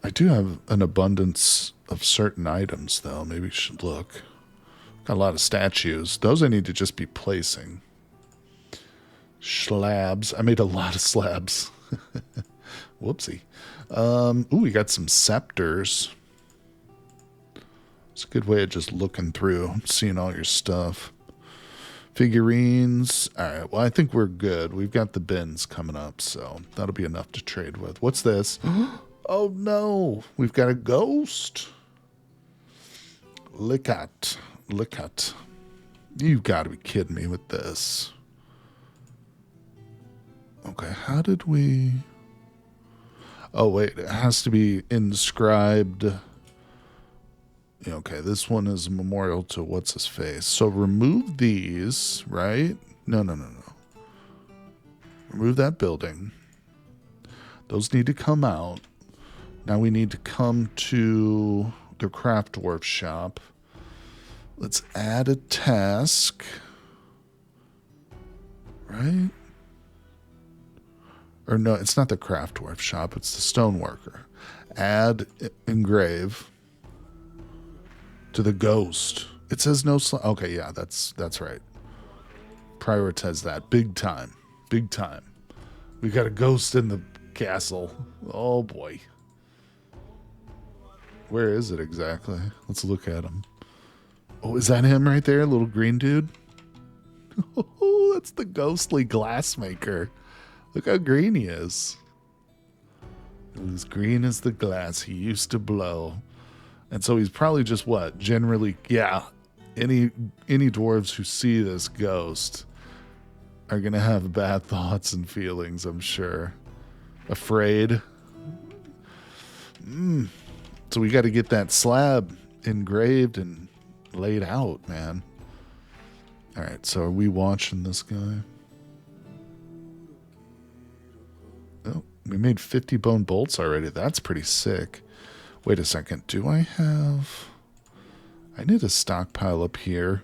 I do have an abundance of certain items, though. Maybe we should look. Got a lot of statues. Those I need to just be placing. Slabs. I made a lot of slabs. Whoopsie. Ooh, we got some scepters. It's a good way of just looking through, seeing all your stuff. Figurines. All right, well, I think we're good. We've got the bins coming up, so that'll be enough to trade with. What's this? Oh, no. We've got a ghost. Look at. You've got to be kidding me with this. Okay, how did we... Oh, wait, it has to be inscribed. Okay, this one is a memorial to what's-his-face. So remove these, right? No. Remove that building. Those need to come out. Now we need to come to the craft dwarf shop. Let's add a task. Right? Or no, it's not the craft dwarf shop. It's the stoneworker. Add engrave to the ghost. It says no. Okay, yeah, that's right. Prioritize that big time. Big time. We got a ghost in the castle. Oh boy. Where is it exactly? Let's look at him. Oh, is that him right there, little green dude? Oh, that's the ghostly glassmaker. Look how green he is. As green as the glass he used to blow. And so he's probably just what? Generally, yeah. Any dwarves who see this ghost are going to have bad thoughts and feelings, I'm sure. Afraid. So we got to get that slab engraved and laid out, man. All right, so are we watching this guy? Oh, we made 50 bone bolts already. That's pretty sick. Wait a second. Do I have... I need a stockpile up here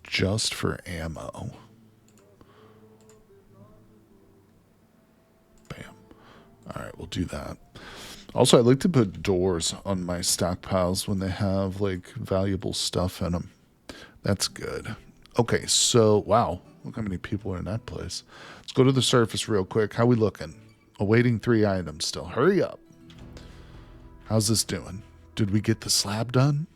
just for ammo. Bam. All right, we'll do that. Also, I like to put doors on my stockpiles when they have, like, valuable stuff in them. That's good. Okay, so, wow. Look how many people are in that place. Let's go to the surface real quick. How we looking? Awaiting 3 items still. Hurry up. How's this doing? Did we get the slab done?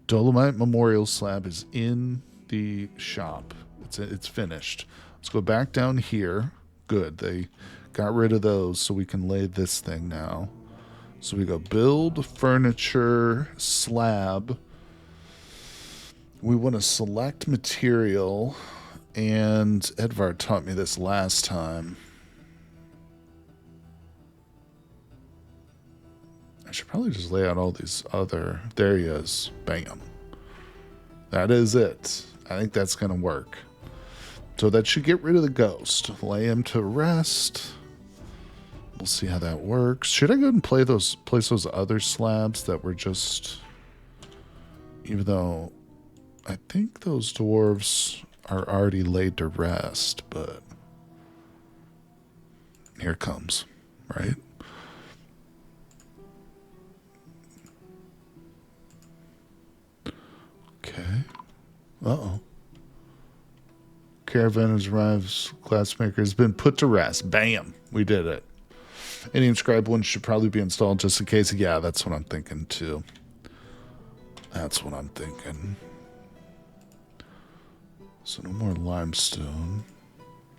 Dolomite Memorial slab is in the shop. It's finished. Let's go back down here. Good. They got rid of those so we can lay this thing now. So we go build furniture slab. We want to select material, and Edvard taught me this last time. I should probably just lay out all these other... There he is. Bam. That is it. I think that's going to work. So that should get rid of the ghost. Lay him to rest. We'll see how that works. Should I go and place those other slabs that were just... Even though I think those dwarves are already laid to rest, but... Here it comes, right? Okay. Uh-oh. Caravan has arrived. Glassmaker has been put to rest. Bam. We did it. Any inscribed ones should probably be installed just in case. Yeah, that's what I'm thinking too. That's what I'm thinking. So no more limestone.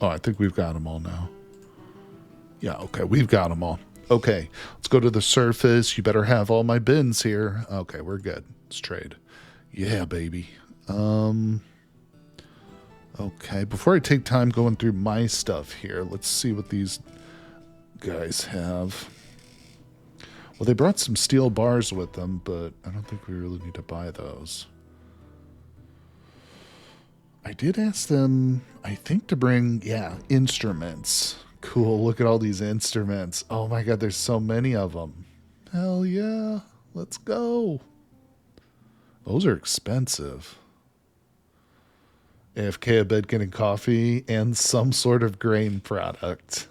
Oh, I think we've got them all now. Yeah, okay. We've got them all. Okay, let's go to the surface. You better have all my bins here. Okay, we're good. Let's trade. Yeah, baby. Okay, before I take time going through my stuff here, let's see what these guys have. Well, they brought some steel bars with them, but I don't think we really need to buy those. I did ask them, I think, to bring, yeah, instruments. Cool, look at all these instruments. Oh my god, there's so many of them. Hell yeah, let's go. Those are expensive. AFK a bed getting coffee and some sort of grain product.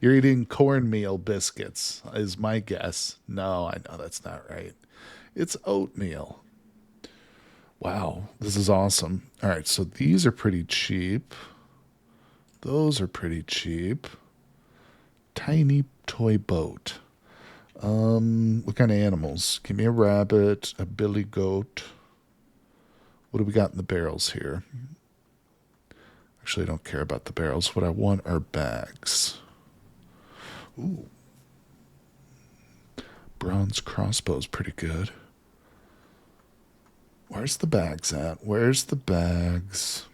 You're eating cornmeal biscuits, is my guess. No, I know that's not right. It's oatmeal. Wow, this is awesome. All right, so these are pretty cheap. Those are pretty cheap. Tiny toy boat. What kind of animals? Give me a rabbit, a billy goat. What do we got in the barrels here? Actually, I don't care about the barrels. What I want are bags. Ooh. Bronze crossbow's pretty good. Where's the bags at? Where's the bags?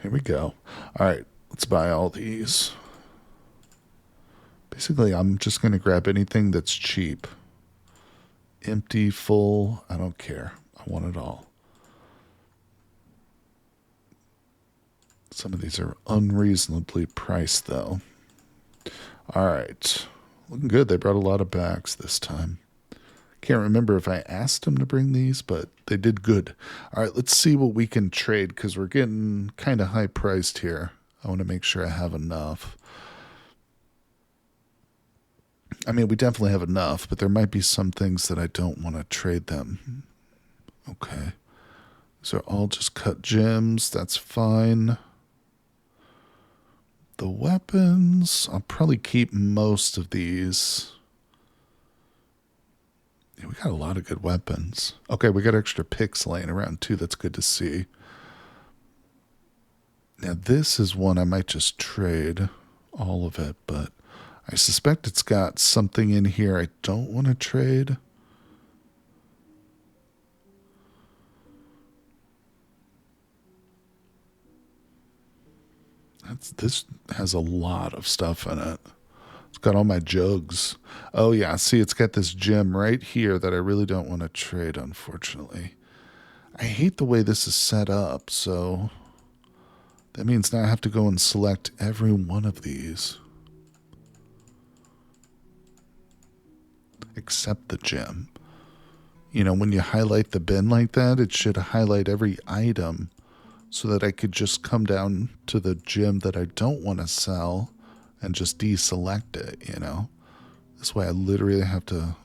Here we go. All right, let's buy all these. Basically, I'm just going to grab anything that's cheap. Empty, full, I don't care. I want it all. Some of these are unreasonably priced, though. All right. Looking good. They brought a lot of bags this time. Can't remember if I asked them to bring these, but they did good. All right, let's see what we can trade because we're getting kind of high priced here. I want to make sure I have enough. I mean, we definitely have enough, but there might be some things that I don't want to trade them. Okay. These are all just cut gems. That's fine. The weapons, I'll probably keep most of these. Yeah, we got a lot of good weapons. Okay, we got extra picks laying around too. That's good to see. Now this is one I might just trade all of it, but I suspect it's got something in here I don't want to trade. This has a lot of stuff in it. It's got all my jugs. Oh yeah, see, it's got this gem right here that I really don't want to trade, unfortunately. I hate the way this is set up, so that means now I have to go and select every one of these. Except the gem. You know, when you highlight the bin like that, it should highlight every item so that I could just come down to the gem that I don't want to sell and just deselect it, you know? This way I literally have to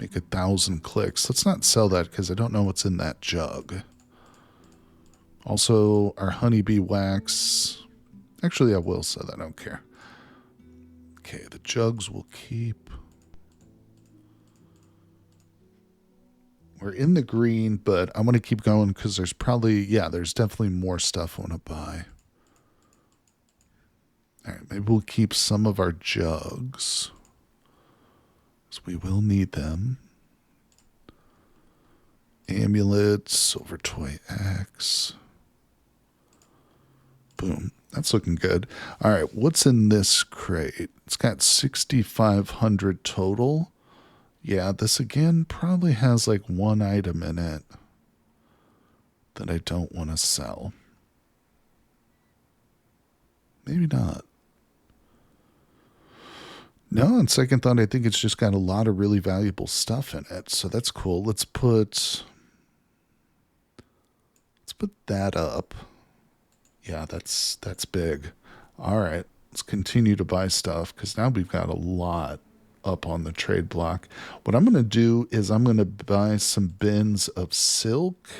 make 1,000 clicks. Let's not sell that because I don't know what's in that jug. Also, our honeybee wax. Actually, I will sell that. I don't care. Okay, the jugs will keep. We're in the green, but I want to keep going because there's probably, yeah, there's definitely more stuff I want to buy. All right, maybe we'll keep some of our jugs. So we will need them. Amulet, silver toy axe. Boom. That's looking good. All right, what's in this crate? It's got 6,500 total. Yeah, this again probably has like one item in it that I don't want to sell. Maybe not. No, on second thought, I think it's just got a lot of really valuable stuff in it. So that's cool. Let's put that up. Yeah, that's big. All right, let's continue to buy stuff because now we've got a lot up on the trade block. What I'm going to do is I'm going to buy some bins of silk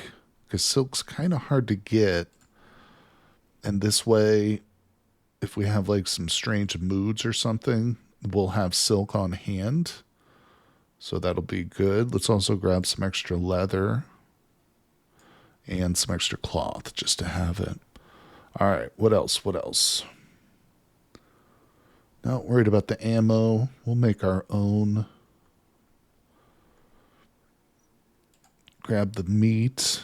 because silk's kind of hard to get. And this way, if we have like some strange moods or something, we'll have silk on hand. So that'll be good. Let's also grab some extra leather and some extra cloth just to have it. All right, what else? What else? Not worried about the ammo. We'll make our own. Grab the meat.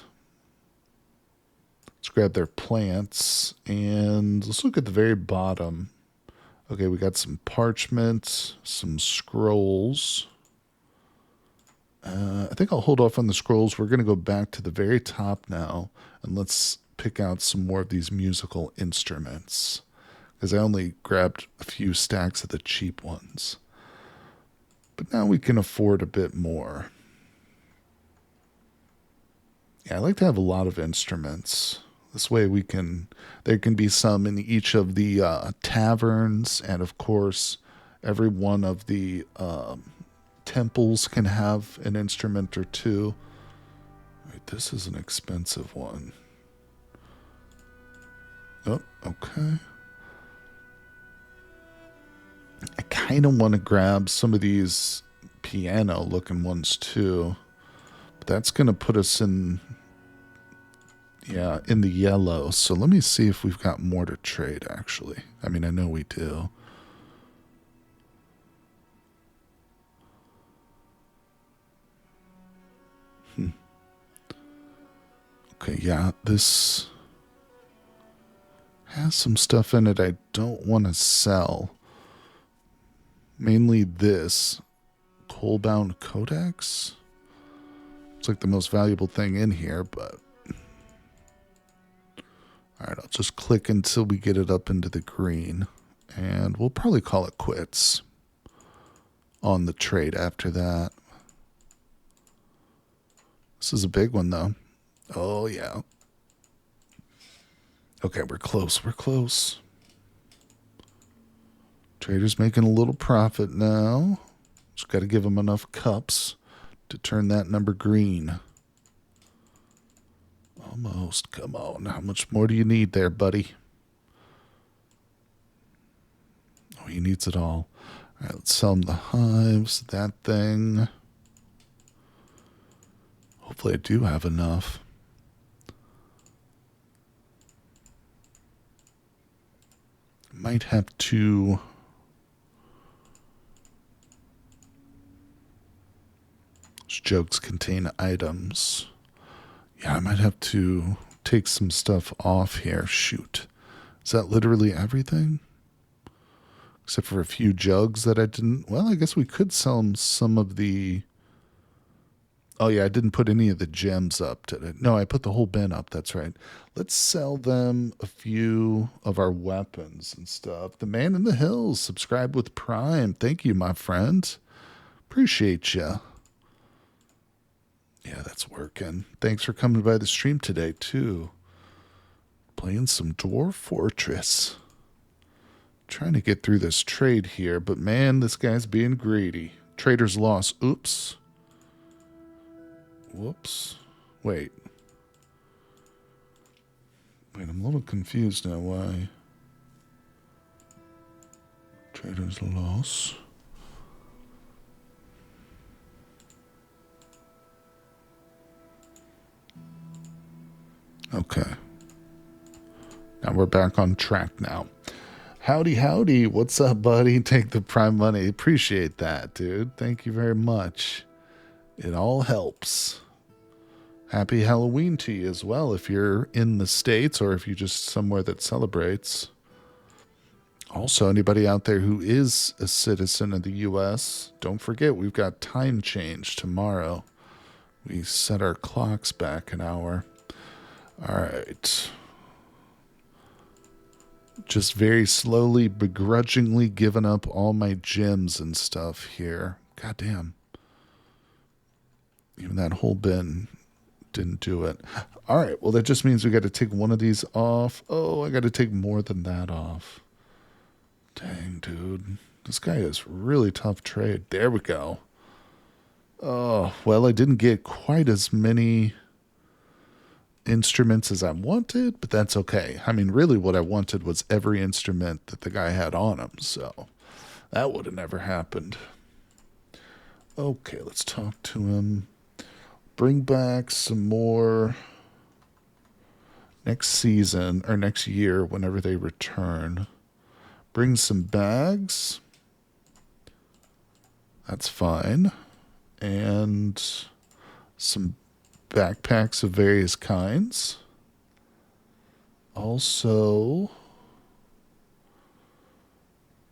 Let's grab their plants. And let's look at the very bottom. Okay, we got some parchment, some scrolls. I think I'll hold off on the scrolls. We're going to go back to the very top now. And let's pick out some more of these musical instruments. Because I only grabbed a few stacks of the cheap ones. But now we can afford a bit more. Yeah, I like to have a lot of instruments. This way there can be some in each of the taverns, and of course, every one of the temples can have an instrument or two. Right, this is an expensive one. Oh, okay. I kind of want to grab some of these piano-looking ones too. But that's going to put us in... Yeah, in the yellow. So let me see if we've got more to trade, actually. I mean, I know we do. Okay, yeah, this has some stuff in it I don't want to sell. Mainly this. Coal-bound codex? It's like the most valuable thing in here, but... Alright, I'll just click until we get it up into the green. And we'll probably call it quits on the trade after that. This is a big one, though. Oh, yeah. Okay, we're close. We're close. Trader's making a little profit now. Just got to give him enough cups to turn that number green. Almost. Come on. How much more do you need there, buddy? Oh, he needs it all. All right, let's sell him the hives, that thing. Hopefully I do have enough. Might have to... Those jugs contain items. Yeah, I might have to take some stuff off here. Shoot. Is that literally everything? Except for a few jugs that I didn't... Well, I guess we could sell them some of the... Oh, yeah, I didn't put any of the gems up today. No, I put the whole bin up. That's right. Let's sell them a few of our weapons and stuff. The Man in the Hills, subscribe with Prime. Thank you, my friend. Appreciate you. Yeah, that's working. Thanks for coming by the stream today, too. Playing some Dwarf Fortress. Trying to get through this trade here, but man, this guy's being greedy. Trader's loss. Oops. Whoops. Wait. I'm a little confused now. Why? Trader's loss. Okay. Now we're back on track now. Howdy, howdy. What's up, buddy? Take the Prime money. Appreciate that, dude. Thank you very much. It all helps. Happy Halloween to you as well if you're in the States or if you're just somewhere that celebrates. Also, anybody out there who is a citizen of the U.S., don't forget we've got time change tomorrow. We set our clocks back an hour. All right. Just very slowly, begrudgingly giving up all my gems and stuff here. God damn. Even that whole bin didn't do it. All right. Well, that just means we got to take one of these off. Oh, I got to take more than that off. Dang, dude. This guy is really tough trade. There we go. Oh, well, I didn't get quite as many instruments as I wanted, but that's okay. I mean, really what I wanted was every instrument that the guy had on him, so that would have never happened. Okay, let's talk to him. Bring back some more next season or next year, whenever they return. Bring some bags. That's fine. And some backpacks of various kinds. Also,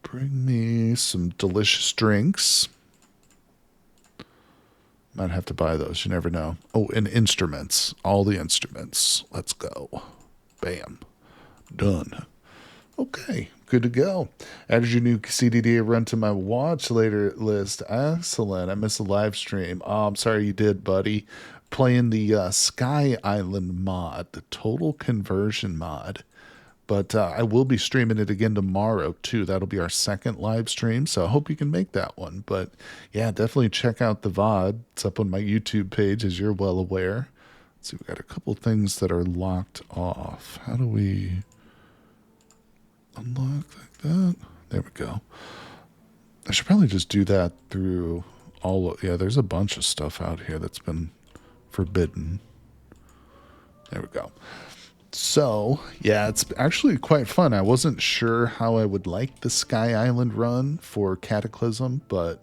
bring me some delicious drinks. Might have to buy those. You never know. Oh, and instruments. All the instruments. Let's go. Bam. Done. Okay. Good to go. Added your new CDD run to my watch later list. Excellent. I missed a live stream. Oh, I'm sorry you did, buddy. Playing the Sky Island mod, the total conversion mod. But I will be streaming it again tomorrow, too. That'll be our second live stream, so I hope you can make that one. But, yeah, definitely check out the VOD. It's up on my YouTube page, as you're well aware. Let's see, we've got a couple things that are locked off. How do we unlock like that? There we go. I should probably just do that through all of... Yeah, there's a bunch of stuff out here that's been forbidden. There we go. So, yeah, it's actually quite fun. I wasn't sure how I would like the Sky Island run for Cataclysm, but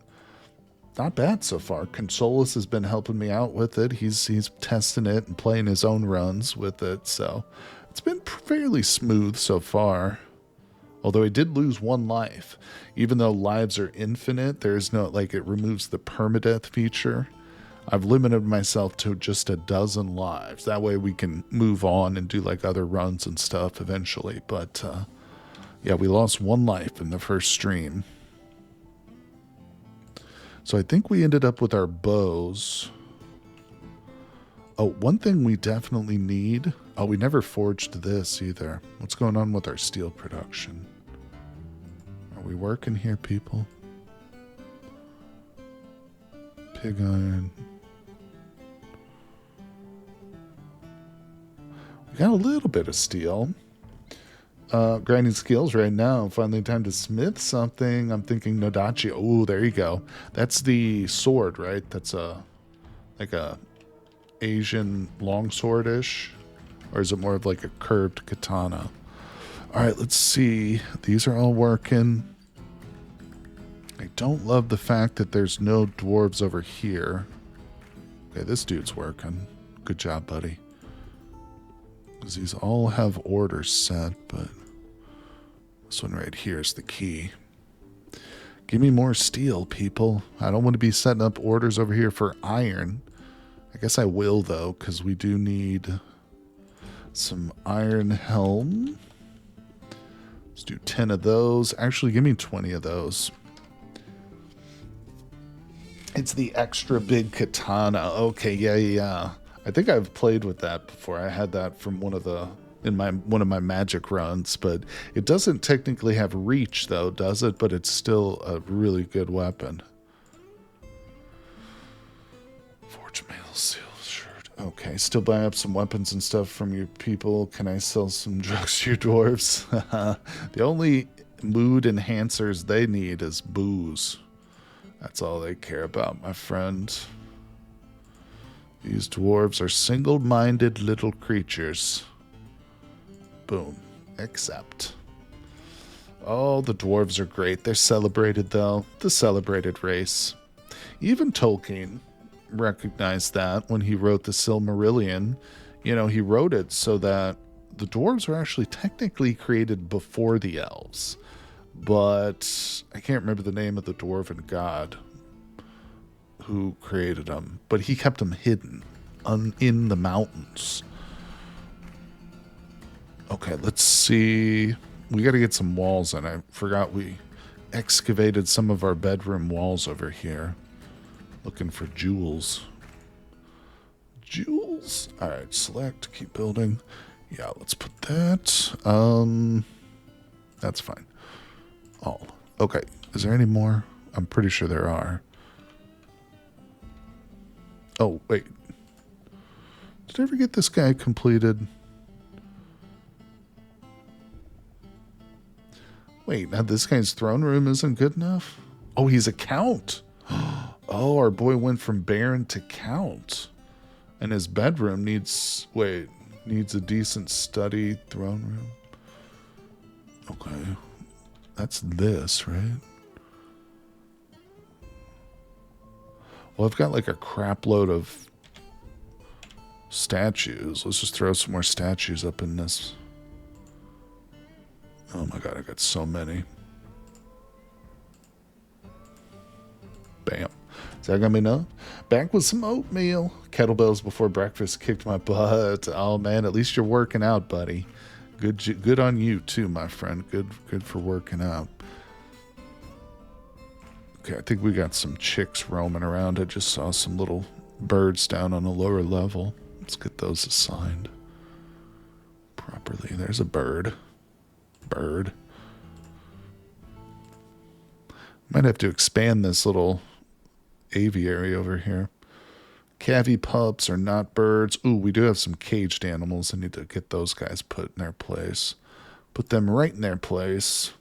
not bad so far. Consolus has been helping me out with it. He's testing it and playing his own runs with it, so it's been fairly smooth so far. Although I did lose one life. Even though lives are infinite, there's no, like, it removes the permadeath feature. I've limited myself to just a 12 lives. That way we can move on and do like other runs and stuff eventually. But yeah, we lost one life in the first stream. So I think we ended up with our bows. Oh, one thing we definitely need. Oh, we never forged this either. What's going on with our steel production? Are we working here, people? Pig iron. Got a little bit of steel. Grinding skills right now. Finally time to smith something. I'm thinking Nodachi. Oh, there you go. That's the sword, right? That's like a Asian longsword-ish. Or is it more of like a curved katana? Alright, let's see. These are all working. I don't love the fact that there's no dwarves over here. Okay, this dude's working. Good job, buddy. Because these all have orders set, but this one right here is the key. Give me more steel, people. I don't want to be setting up orders over here for iron. I guess I will, though, because we do need some iron helm. Let's do 10 of those. Actually, give me 20 of those. It's the extra big katana. Okay, yeah. I think I've played with that before. I had that from one of my magic runs, but it doesn't technically have reach though, does it? But it's still a really good weapon. Forge mail seal shirt. Okay, still buying up some weapons and stuff from your people. Can I sell some drugs to your dwarves? The only mood enhancers they need is booze. That's all they care about, my friend. These dwarves are single-minded little creatures. Boom. Accept. Oh, the dwarves are great. They're celebrated, though. The celebrated race. Even Tolkien recognized that when he wrote the Silmarillion. You know, he wrote it so that the dwarves were actually technically created before the elves. But I can't remember the name of the dwarven god who created them, but he kept them hidden in the mountains. Okay, let's see. We got to get some walls in. I forgot we excavated some of our bedroom walls over here. Looking for jewels. Jewels? All right, select, keep building. Yeah, let's put that. That's fine. All. Okay, is there any more? I'm pretty sure there are. Oh, wait. Did I ever get this guy completed? Wait, now this guy's throne room isn't good enough? Oh, he's a count. Oh, our boy went from baron to count. And his bedroom needs... Wait, Needs a decent study throne room. Okay. That's this, right? Well, I've got like a crap load of statues. Let's just throw some more statues up in this. Oh my god, I got so many. Bam. Is that gonna be enough? Back with some oatmeal. Kettlebells before breakfast kicked my butt. Oh man, at least you're working out, buddy. Good on you too, my friend. Good for working out. Okay, I think we got some chicks roaming around. I just saw some little birds down on a lower level. Let's get those assigned properly. There's a bird. Might have to expand this little aviary over here. Cavy pups are not birds. Ooh, we do have some caged animals. I need to get those guys put in their place. Put them right in their place.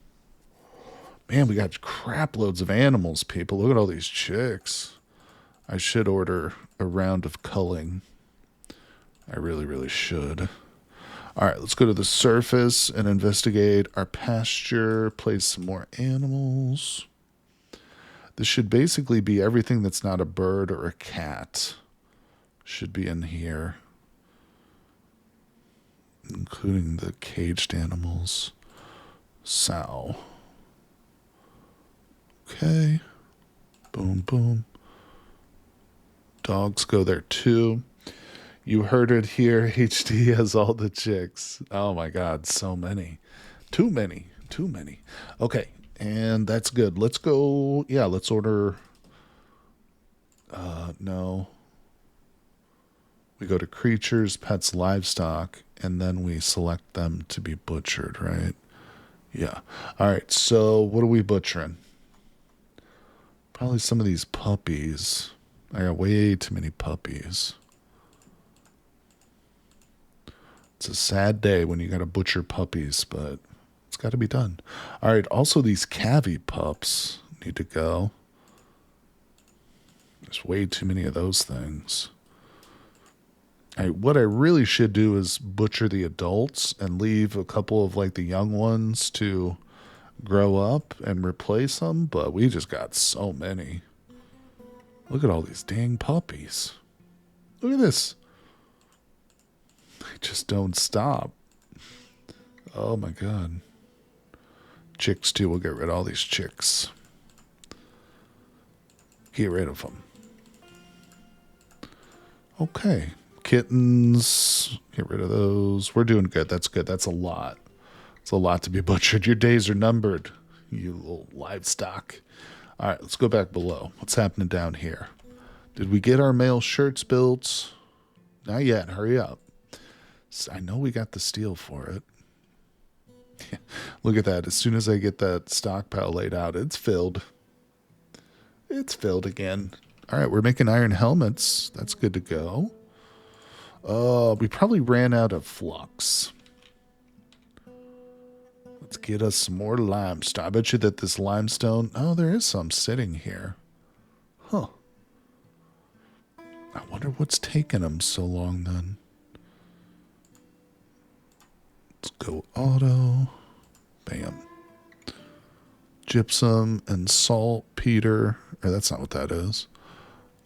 Man, we got crap loads of animals, people. Look at all these chicks. I should order a round of culling. I really should. All right, let's go to the surface and investigate our pasture. Place some more animals. This should basically be everything that's not a bird or a cat. Should be in here. Including the caged animals. Sow. Okay. Boom, boom. Dogs go there too. You heard it here. HD has all the chicks. Oh my god, so many. Too many. Okay, and that's good. Let's go. Yeah, let's order. No. We go to creatures, pets, livestock, and then we select them to be butchered, right? Yeah. All right, so what are we butchering? Probably some of these puppies. I got way too many puppies. It's a sad day when you got to butcher puppies, but it's got to be done. All right, also these cavy pups need to go. There's way too many of those things. What I really should do is butcher the adults and leave a couple of like the young ones to grow up and replace them, but we just got so many. Look at all these dang puppies. Look at this. They just don't stop. Oh my god. Chicks too. We'll get rid of all these chicks. Get rid of them. Okay. Kittens. Get rid of those. We're doing good. That's good. That's a lot. It's a lot to be butchered. Your days are numbered, you little livestock. All right, let's go back below. What's happening down here? Did we get our male shirts built? Not yet. Hurry up. I know we got the steel for it. Look at that. As soon as I get that stockpile laid out, it's filled. It's filled again. All right, we're making iron helmets. That's good to go. We probably ran out of flux. Let's get us some more limestone. I bet you that this limestone... Oh, there is some sitting here. Huh. I wonder what's taking them so long then. Let's go auto. Bam. Gypsum and saltpeter. Or that's not what that is.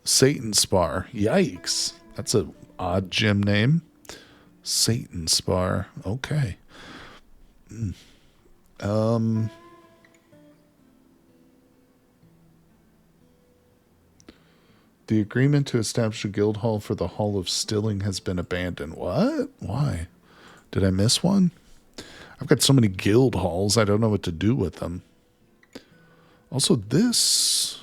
Satan spar. Yikes. That's an odd gym name. Satan spar. Okay. The agreement to establish a guild hall for the Hall of Stilling has been abandoned. What? Why? Did I miss one? I've got so many guild halls, I don't know what to do with them. Also, this...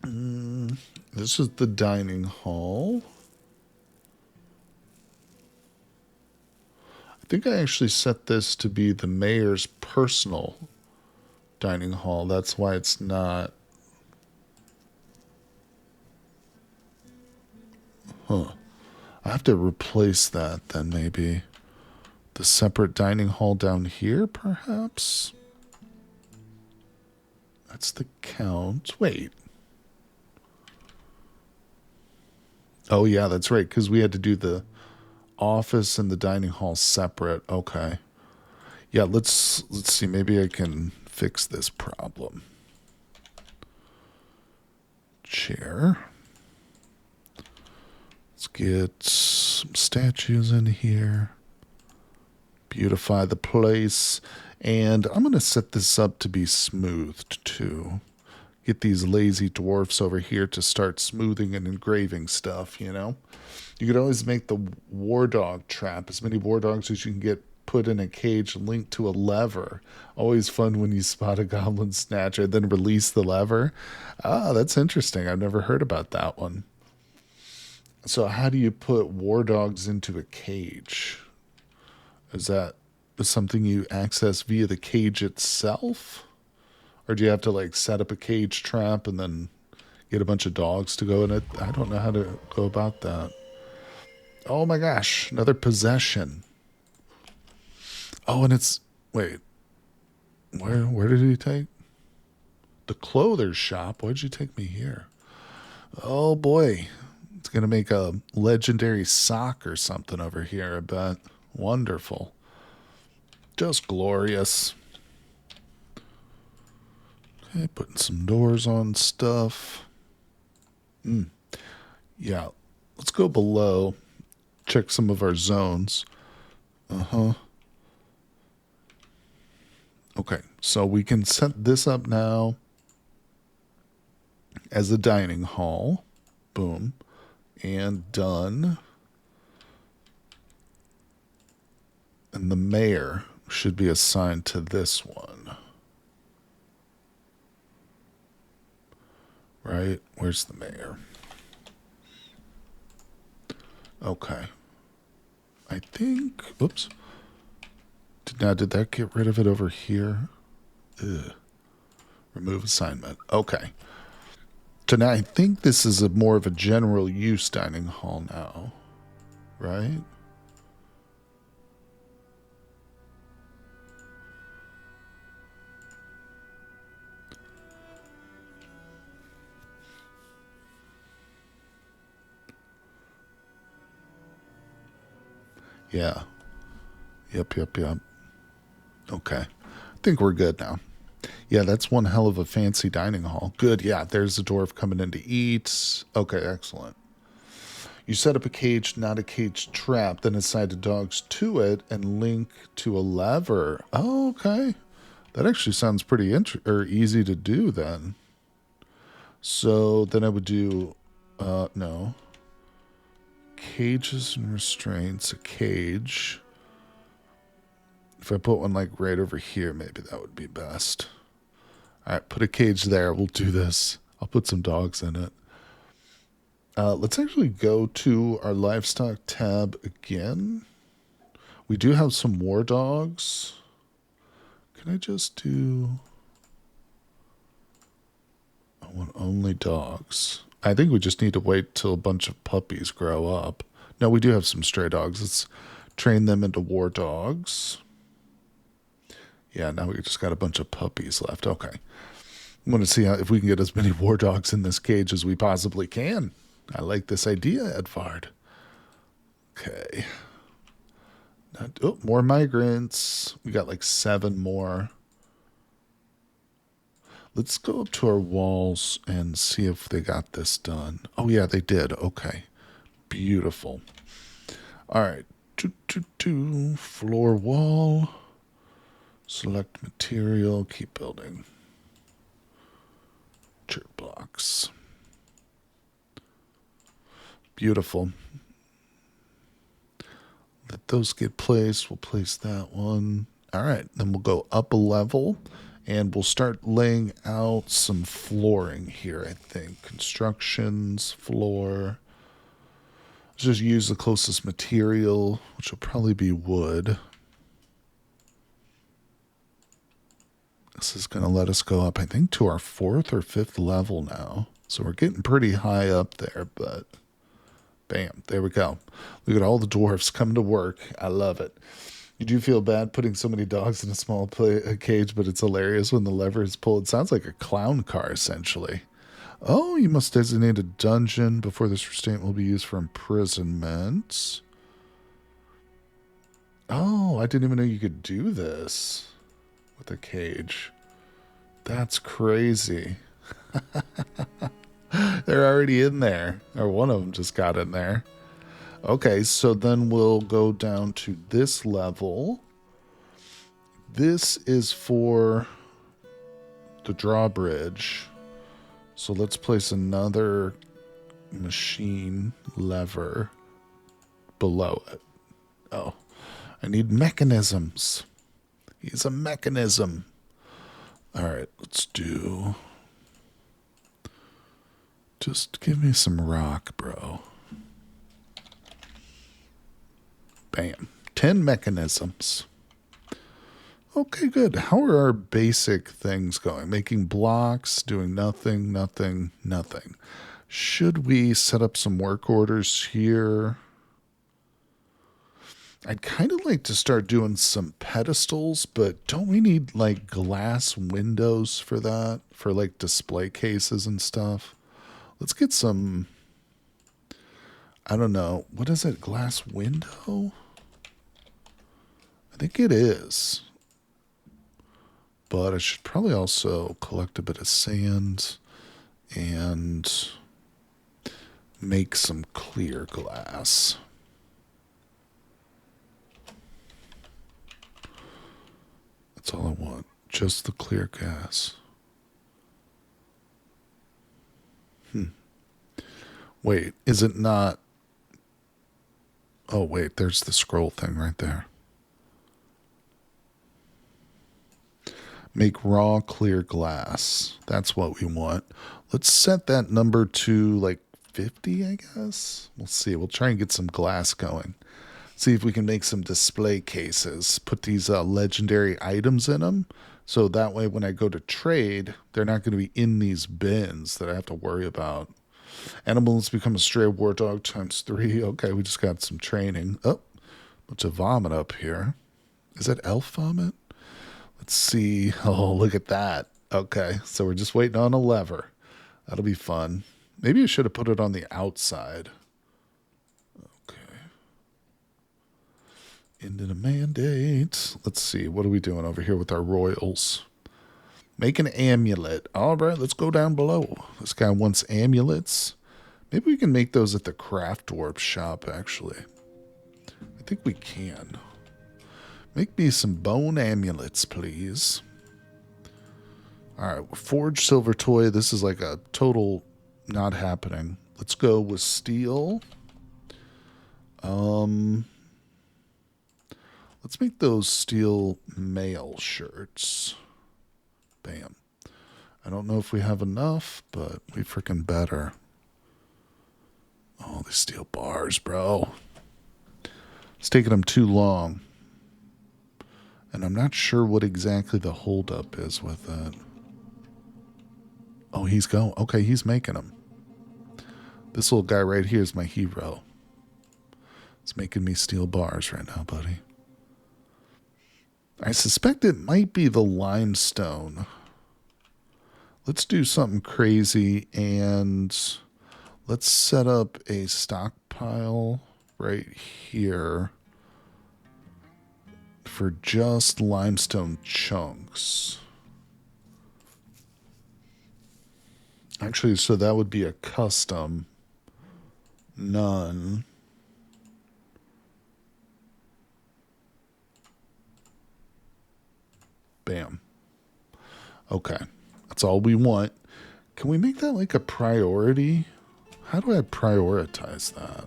this is the dining hall. I think I actually set this to be the mayor's personal dining hall. That's why it's not... Huh. I have to replace that then, maybe. The separate dining hall down here, perhaps? That's the count. Wait. Oh yeah, that's right. Because we had to do the office and the dining hall separate. Okay. Yeah, let's see. Maybe I can fix this problem. Chair. Let's get some statues in here. Beautify the place. And I'm going to set this up to be smoothed too. Get these lazy dwarfs over here to start smoothing and engraving stuff, you know? You could always make the war dog trap, as many war dogs as you can get put in a cage linked to a lever. Always fun when you spot a goblin snatcher, then release the lever. Ah, that's interesting. I've never heard about that one. So how do you put war dogs into a cage? Is that something you access via the cage itself? Or do you have to like set up a cage trap and then get a bunch of dogs to go in it? I don't know how to go about that. Oh my gosh, another possession. Oh, and it's wait. Where did he take? The clother's shop. Why'd you take me here? Oh boy. It's gonna make a legendary sock or something over here, I bet. Wonderful. Just glorious. Okay, putting some doors on stuff. Yeah. Let's go below. Check some of our zones. Uh-huh. Okay, so we can set this up now as a dining hall. Boom. And done. And the mayor should be assigned to this one. Right? Where's the mayor? Okay. I think... Oops. Now, did that get rid of it over here? Ugh. Remove assignment. Okay. So now I think this is more of a general use dining hall now. Right? Yeah. Yep. Okay. I think we're good now. Yeah, that's one hell of a fancy dining hall. Good, yeah, there's the dwarf coming in to eat. Okay, excellent. You set up a cage, not a cage trap, then assign the dogs to it and link to a lever. Oh, okay. That actually sounds pretty easy to do then. So then I would do, no. Cages and restraints, a cage. If I put one like right over here, maybe that would be best. All right, put a cage there. We'll do this. I'll put some dogs in it. Let's actually go to our livestock tab again. We do have some war dogs. Can I just do... I want only dogs. I think we just need to wait till a bunch of puppies grow up. No, we do have some stray dogs. Let's train them into war dogs. Yeah, now we just got a bunch of puppies left. Okay. I'm going to see if we can get as many war dogs in this cage as we possibly can. I like this idea, Edvard. Okay. Oh, more migrants. We got like 7 more. Let's go up to our walls and see if they got this done. Oh, yeah, they did. Okay. Beautiful. All right. Floor wall. Select material. Keep building. Chert blocks. Beautiful. Let those get placed. We'll place that one. All right. Then we'll go up a level and we'll start laying out some flooring here, I think. Constructions, floor. Let's just use the closest material, which will probably be wood. This is going to let us go up, I think, to our 4th or 5th level now. So we're getting pretty high up there, but bam, there we go. Look at all the dwarfs coming to work. I love it. You do feel bad putting so many dogs in a small cage, but it's hilarious when the lever is pulled. It sounds like a clown car, essentially. Oh, you must designate a dungeon before this restraint will be used for imprisonment. Oh, I didn't even know you could do this with a cage. That's crazy. They're already in there. Or one of them just got in there. Okay, so then we'll go down to this level. This is for the drawbridge. So let's place another machine lever below it. Oh, I need mechanisms. He's a mechanism. All right, let's do... Just give me some rock, bro. Bam. 10 mechanisms. Okay, good. How are our basic things going? Making blocks, doing nothing, nothing, nothing. Should we set up some work orders here? I'd kind of like to start doing some pedestals, but don't we need like glass windows for that? For like display cases and stuff? Let's get some, I don't know, what is it, glass window? I think it is. But I should probably also collect a bit of sand and make some clear glass. That's all I want, just the clear glass. Wait, is it not? Oh, wait, there's the scroll thing right there. Make raw clear glass. That's what we want. Let's set that number to like 50, I guess. We'll see. We'll try and get some glass going. See if we can make some display cases. Put these legendary items in them. So that way when I go to trade, they're not going to be in these bins that I have to worry about. Animals become a stray war dog ×3. Okay, we just got some training. Oh, bunch of vomit up here. Is that elf vomit? Let's see. Oh, look at that. Okay, so we're just waiting on a lever. That'll be fun. Maybe I should have put it on the outside. Okay. Into the mandate. Let's see. What are we doing over here with our royals? Make an amulet. All right, let's go down below. This guy wants amulets. Maybe we can make those at the craft warp shop, actually. I think we can. Make me some bone amulets, please. All right, forge silver toy. This is like a total not happening. Let's go with steel. Let's make those steel mail shirts. Bam. I don't know if we have enough, but we freaking better. Oh, these steel bars, bro. It's taking them too long. And I'm not sure what exactly the holdup is with that. Oh, he's going. Okay, he's making them. This little guy right here is my hero. It's making me steel bars right now, buddy. I suspect it might be the limestone. Let's do something crazy and let's set up a stockpile right here for just limestone chunks. Actually, so that would be a custom. None. Bam. Okay. That's all we want. Can we make that like a priority? How do I prioritize that?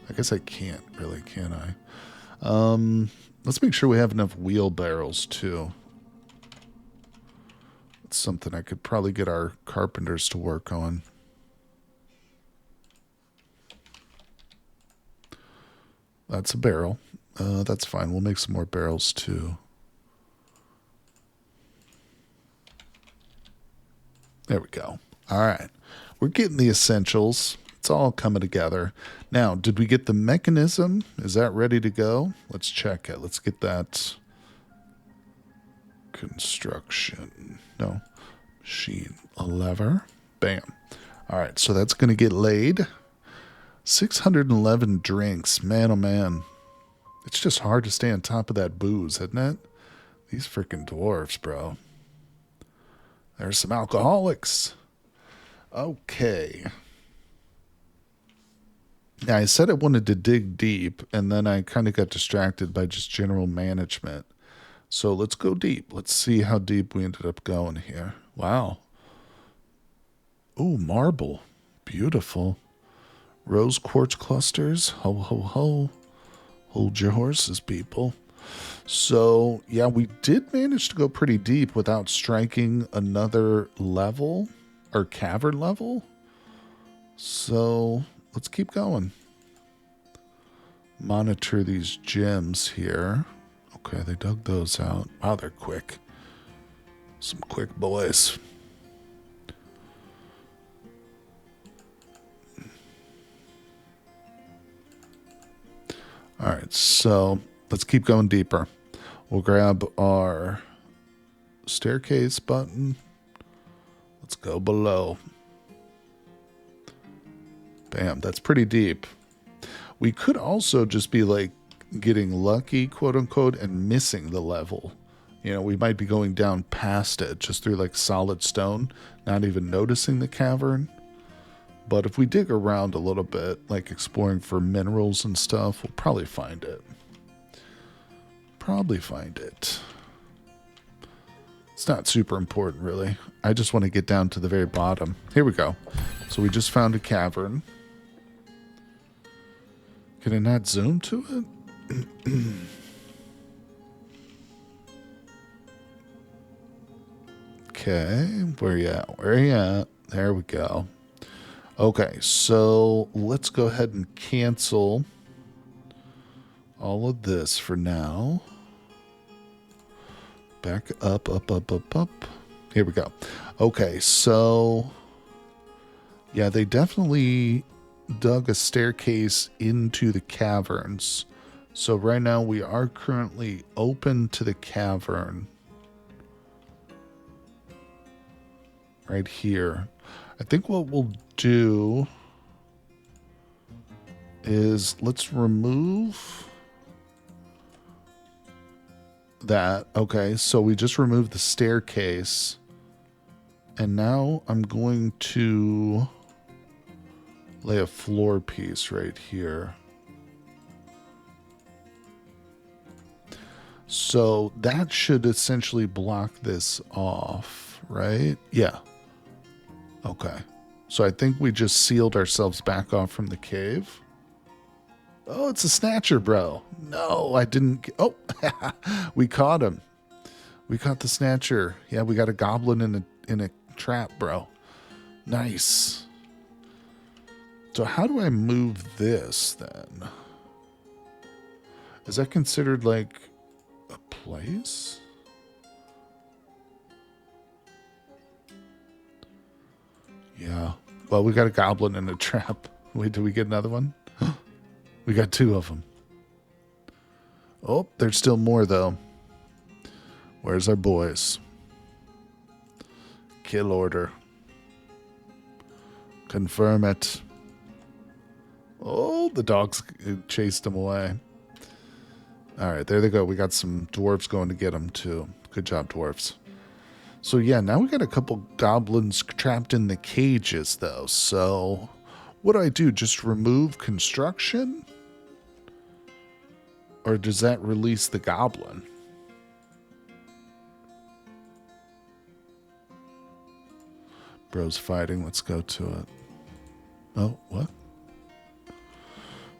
I guess I can't really, can I? Let's make sure we have enough wheelbarrows too. It's something I could probably get our carpenters to work on. That's a barrel. That's fine. We'll make some more barrels too. There we go. All right. We're getting the essentials. It's all coming together. Now, did we get the mechanism? Is that ready to go? Let's check it. Let's get that. Construction. No. Machine. A lever. Bam. All right, so that's going to get laid. 611 drinks. Man, oh man. It's just hard to stay on top of that booze, isn't it? These freaking dwarfs, bro. There's some alcoholics. Okay. Now, I said I wanted to dig deep, and then I kind of got distracted by just general management. So let's go deep. Let's see how deep we ended up going here. Wow. Ooh, marble. Beautiful. Rose quartz clusters. Ho, ho, ho. Hold your horses, people. So, yeah, we did manage to go pretty deep without striking another level, or cavern level. So, let's keep going. Monitor these gems here. Okay, they dug those out. Wow, they're quick. Some quick boys. All right, so let's keep going deeper. We'll grab our staircase button. Let's go below. Bam, that's pretty deep. We could also just be like getting lucky, quote unquote, and missing the level. You know, we might be going down past it just through like solid stone, not even noticing the cavern. But if we dig around a little bit, like exploring for minerals and stuff, we'll probably find it. Probably find it. It's not super important, really. I just want to get down to the very bottom. Here we go. So we just found a cavern. Can I not zoom to it? Okay, where you at? Where you at? There we go. Okay, so let's go ahead and cancel all of this for now. Back up, up, up, up, up. Here we go. Okay, so yeah, they definitely dug a staircase into the caverns. So right now we are currently open to the cavern. Right here. I think what we'll do is let's remove that. Okay, so we just removed the staircase. And now I'm going to lay a floor piece right here. So that should essentially block this off, right? Yeah. Okay. So I think we just sealed ourselves back off from the cave. Oh, it's a snatcher, bro. No, I didn't. Oh, we caught him. We caught the snatcher. Yeah, we got a goblin in a trap, bro. Nice. So how do I move this then? Is that considered like a place? Yeah. Well, we got a goblin in a trap. Wait, did we get another one? We got two of them. Oh, there's still more, though. Where's our boys? Kill order. Confirm it. Oh, the dogs chased them away. All right, there they go. We got some dwarves going to get them, too. Good job, dwarves. So, yeah, now we got a couple goblins trapped in the cages, though. So, what do I do? Just remove construction? Or does that release the goblin? Bro's fighting. Let's go to it. Oh, what?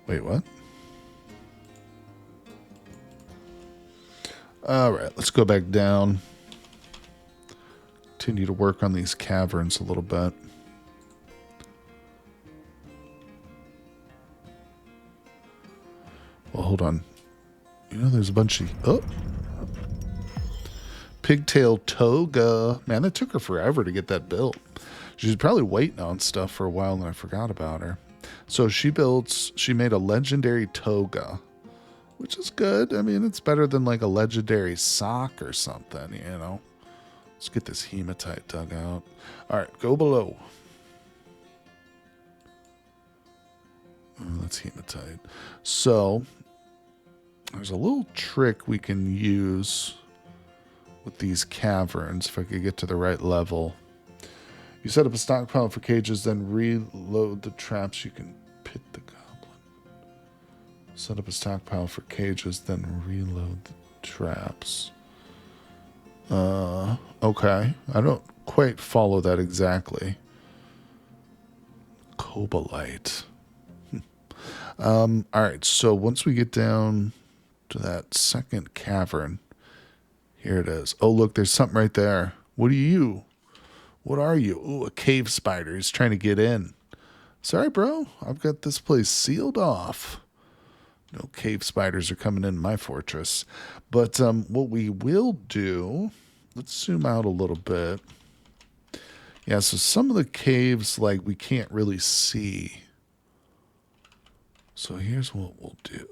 Wait, what? All right, let's go back down. Continue to work on these caverns a little bit. Well, hold on. You know, there's a bunch of... Oh! Pigtail toga. Man, that took her forever to get that built. She's probably waiting on stuff for a while and I forgot about her. So she made a legendary toga, which is good. I mean, it's better than like a legendary sock or something, you know. Let's get this hematite dug out. All right, go below. That's hematite. So there's a little trick we can use with these caverns if I could get to the right level. You set up a stockpile for cages, then reload the traps. You can pit the goblin. Set up a stockpile for cages, then reload the traps. Okay. I don't quite follow that exactly. Cobalite. Alright, so once we get down to that second cavern, here it is. Oh, look, there's something right there. What are you? What are you? Ooh, a cave spider. He's trying to get in. Sorry, bro. I've got this place sealed off. No cave spiders are coming in my fortress. But what we will do, let's zoom out a little bit. Yeah, so some of the caves, like, we can't really see. So here's what we'll do.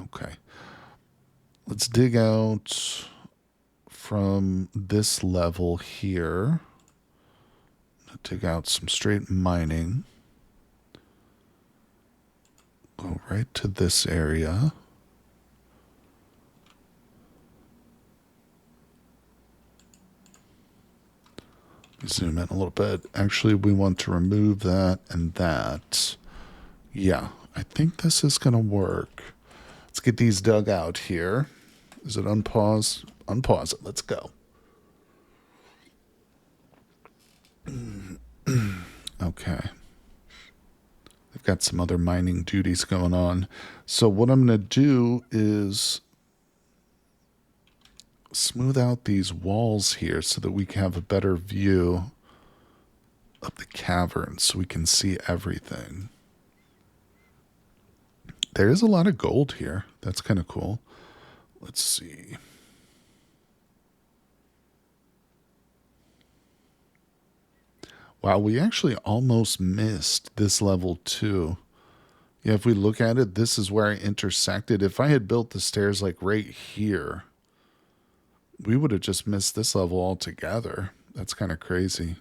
Okay. Let's dig out from this level here. Dig out some straight mining. Go right to this area. Zoom in a little bit. Actually, we want to remove that and that. Yeah, I think this is going to work. Let's get these dug out here. Is it unpause? Unpause it. Let's go. Okay. I've got some other mining duties going on. So what I'm going to do is smooth out these walls here so that we can have a better view of the cavern so we can see everything. There is a lot of gold here. That's kind of cool. Let's see. Wow, we actually almost missed this level too. Yeah, if we look at it, this is where I intersected. If I had built the stairs like right here, we would have just missed this level altogether. That's kind of crazy.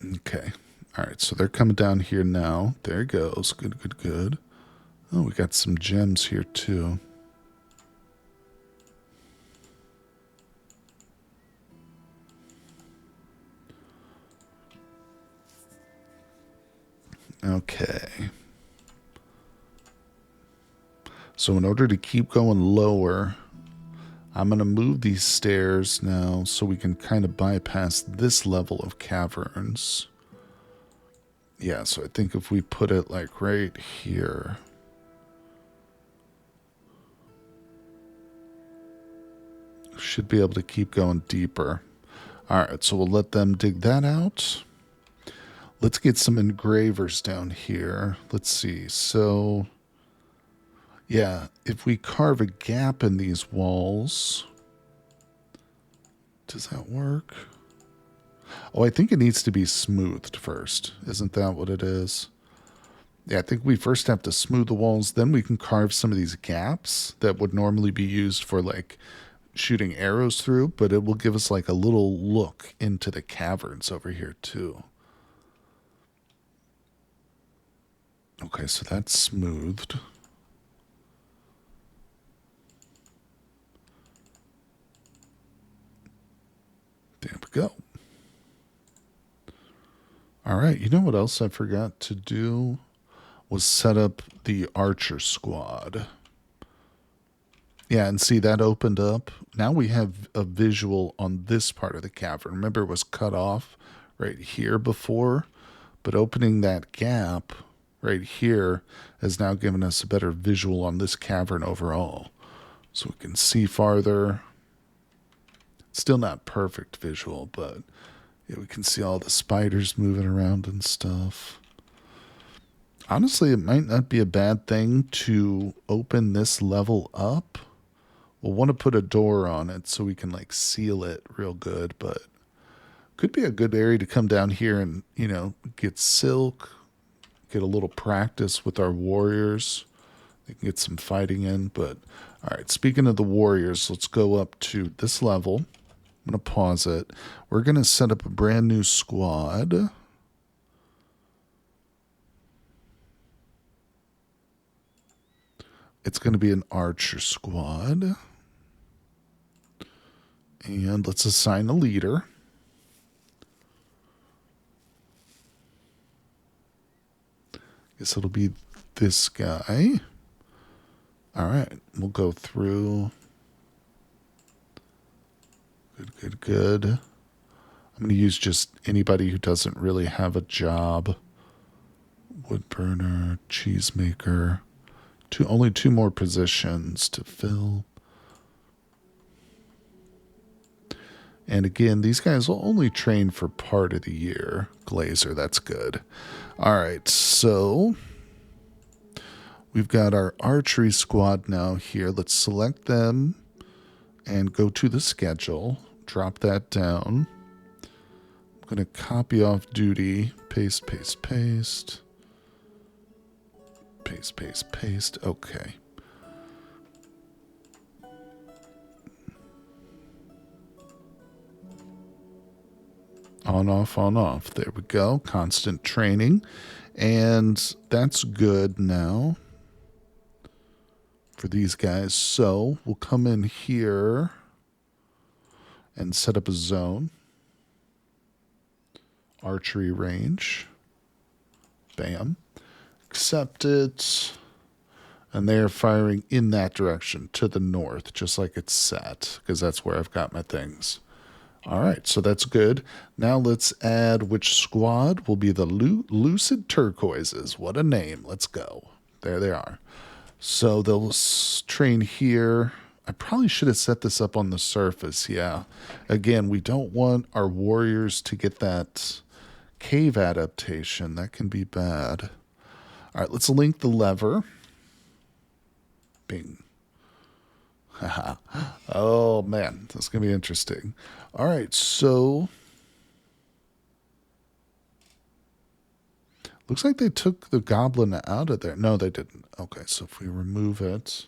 Okay. All right, so they're coming down here now. There it goes. Good, good, good. Oh, we got some gems here too. Okay. So in order to keep going lower, I'm going to move these stairs now so we can kind of bypass this level of caverns. Yeah, so I think if we put it like right here. Should be able to keep going deeper. All right, so we'll let them dig that out. Let's get some engravers down here. Let's see. So, yeah, if we carve a gap in these walls, does that work? Oh, I think it needs to be smoothed first. Isn't that what it is? Yeah, I think we first have to smooth the walls. Then we can carve some of these gaps that would normally be used for like shooting arrows through, but it will give us like a little look into the caverns over here too. Okay, so that's smoothed. There we go. All right, you know what else I forgot to do was set up the archer squad. Yeah, and see that opened up. Now we have a visual on this part of the cavern. Remember, it was cut off right here before, but opening that gap right here has now given us a better visual on this cavern overall. So we can see farther. Still not perfect visual, but yeah, we can see all the spiders moving around and stuff. Honestly, it might not be a bad thing to open this level up. We'll want to put a door on it so we can like seal it real good, but could be a good area to come down here and, you know, get silk, get a little practice with our warriors. They can get some fighting in, but all right, speaking of the warriors, let's go up to this level. I'm going to pause it. We're going to set up a brand new squad. It's going to be an archer squad. And let's assign a leader. Guess it'll be this guy. All right, we'll go through. Good. I'm going to use just anybody who doesn't really have a job. Woodburner, cheesemaker. Only 2 more positions to fill. And again, these guys will only train for part of the year. Glazer, that's good. All right, so we've got our archery squad now here. Let's select them and go to the schedule. Drop that down. I'm going to copy off duty. Paste. Paste. Okay. On, off. There we go. Constant training. And that's good now for these guys. So we'll come in here and set up a zone. Archery range. Bam. Accept it. And they are firing in that direction to the north, just like it's set, because that's where I've got my things. All right, so that's good. Now let's add which squad will be the Lucid Turquoises. What a name. Let's go. There they are. So they'll train here. I probably should have set this up on the surface, yeah. Again, we don't want our warriors to get that cave adaptation. That can be bad. All right, let's link the lever. Bing. Haha. Oh, man, that's going to be interesting. All right, so looks like they took the goblin out of there. No, they didn't. Okay, so if we remove it,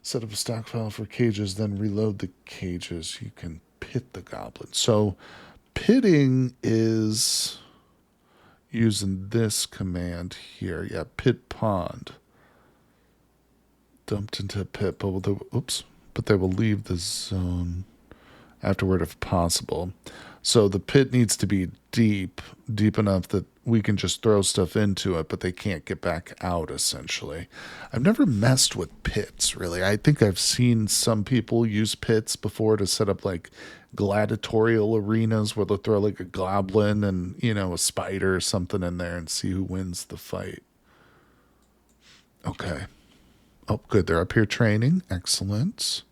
set up a stockpile for cages, then reload the cages, you can pit the goblin. So pitting is using this command here. Yeah, pit pond. Dumped into a pit, but they will leave the zone afterward if possible. So the pit needs to be deep enough that we can just throw stuff into it, but they can't get back out, essentially. I've never messed with pits, really. I think I've seen some people use pits before to set up, like, gladiatorial arenas where they'll throw, like, a goblin and, a spider or something in there and see who wins the fight. Okay. Oh, good. They're up here training. Excellent.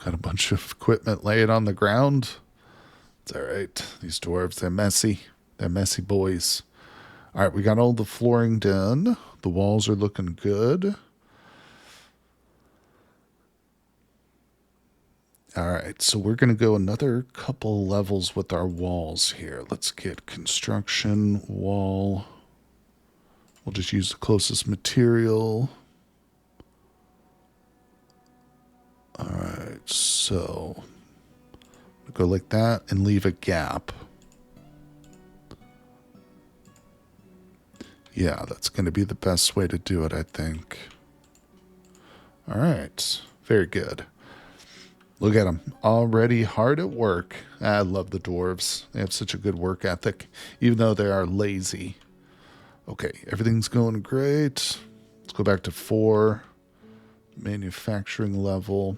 Got a bunch of equipment laying on the ground. It's all right. These dwarves, they're messy. They're messy boys. All right, we got all the flooring done. The walls are looking good. All right, so we're going to go another couple levels with our walls here. Let's get construction wall. We'll just use the closest material. All right, so go like that and leave a gap. Yeah, that's going to be the best way to do it, I think. All right, very good. Look at them, already hard at work. I love the dwarves. They have such a good work ethic, even though they are lazy. Okay, everything's going great. Let's go back to 4. Manufacturing level.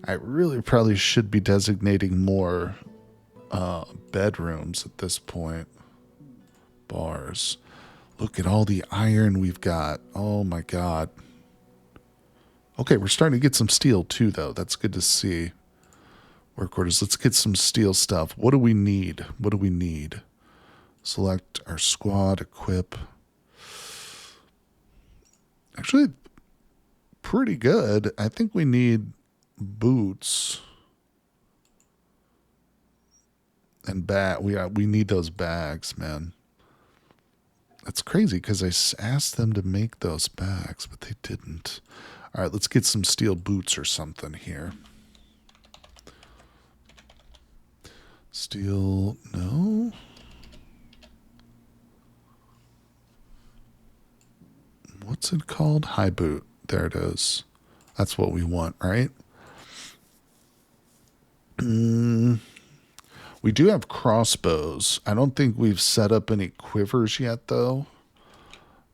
I really probably should be designating more bedrooms at this point. Bars. Look at all the iron we've got. Oh my god. Okay, we're starting to get some steel too, though. That's good to see. Work orders. Let's get some steel stuff. What do we need? Select our squad, equip. Actually, pretty good. I think we need boots and we need those bags, man. That's crazy because I asked them to make those bags, but they didn't. All right, let's get some steel boots or something here. Steel, no. What's it called? High boot. There it is. That's what we want, right? We do have crossbows. I don't think we've set up any quivers yet, though.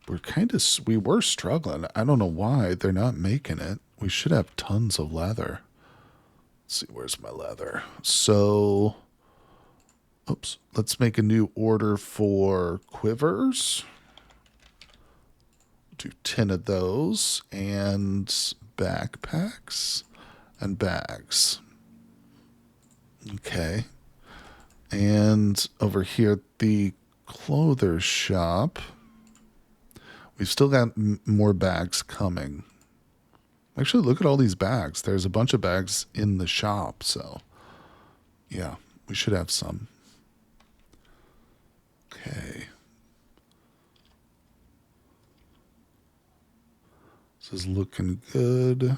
We were struggling. I don't know why they're not making it. We should have tons of leather. Let's see, where's my leather? So, oops, let's make a new order for quivers. Do 10 of those, and backpacks and bags. Okay. And over here at the clother shop, we've still got more bags coming. Actually, look at all these bags. There's a bunch of bags in the shop, so yeah, we should have some. Okay. This is looking good.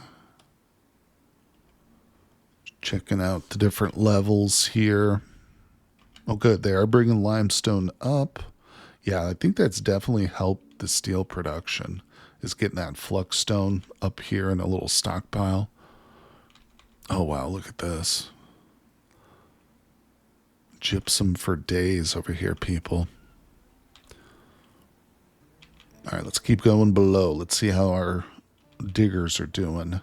Checking out the different levels here. Oh, good. They are bringing limestone up. Yeah, I think that's definitely helped the steel production, is getting that flux stone up here in a little stockpile. Oh, wow. Look at this. Gypsum for days over here, people. All right, let's keep going below. Let's see how our diggers are doing.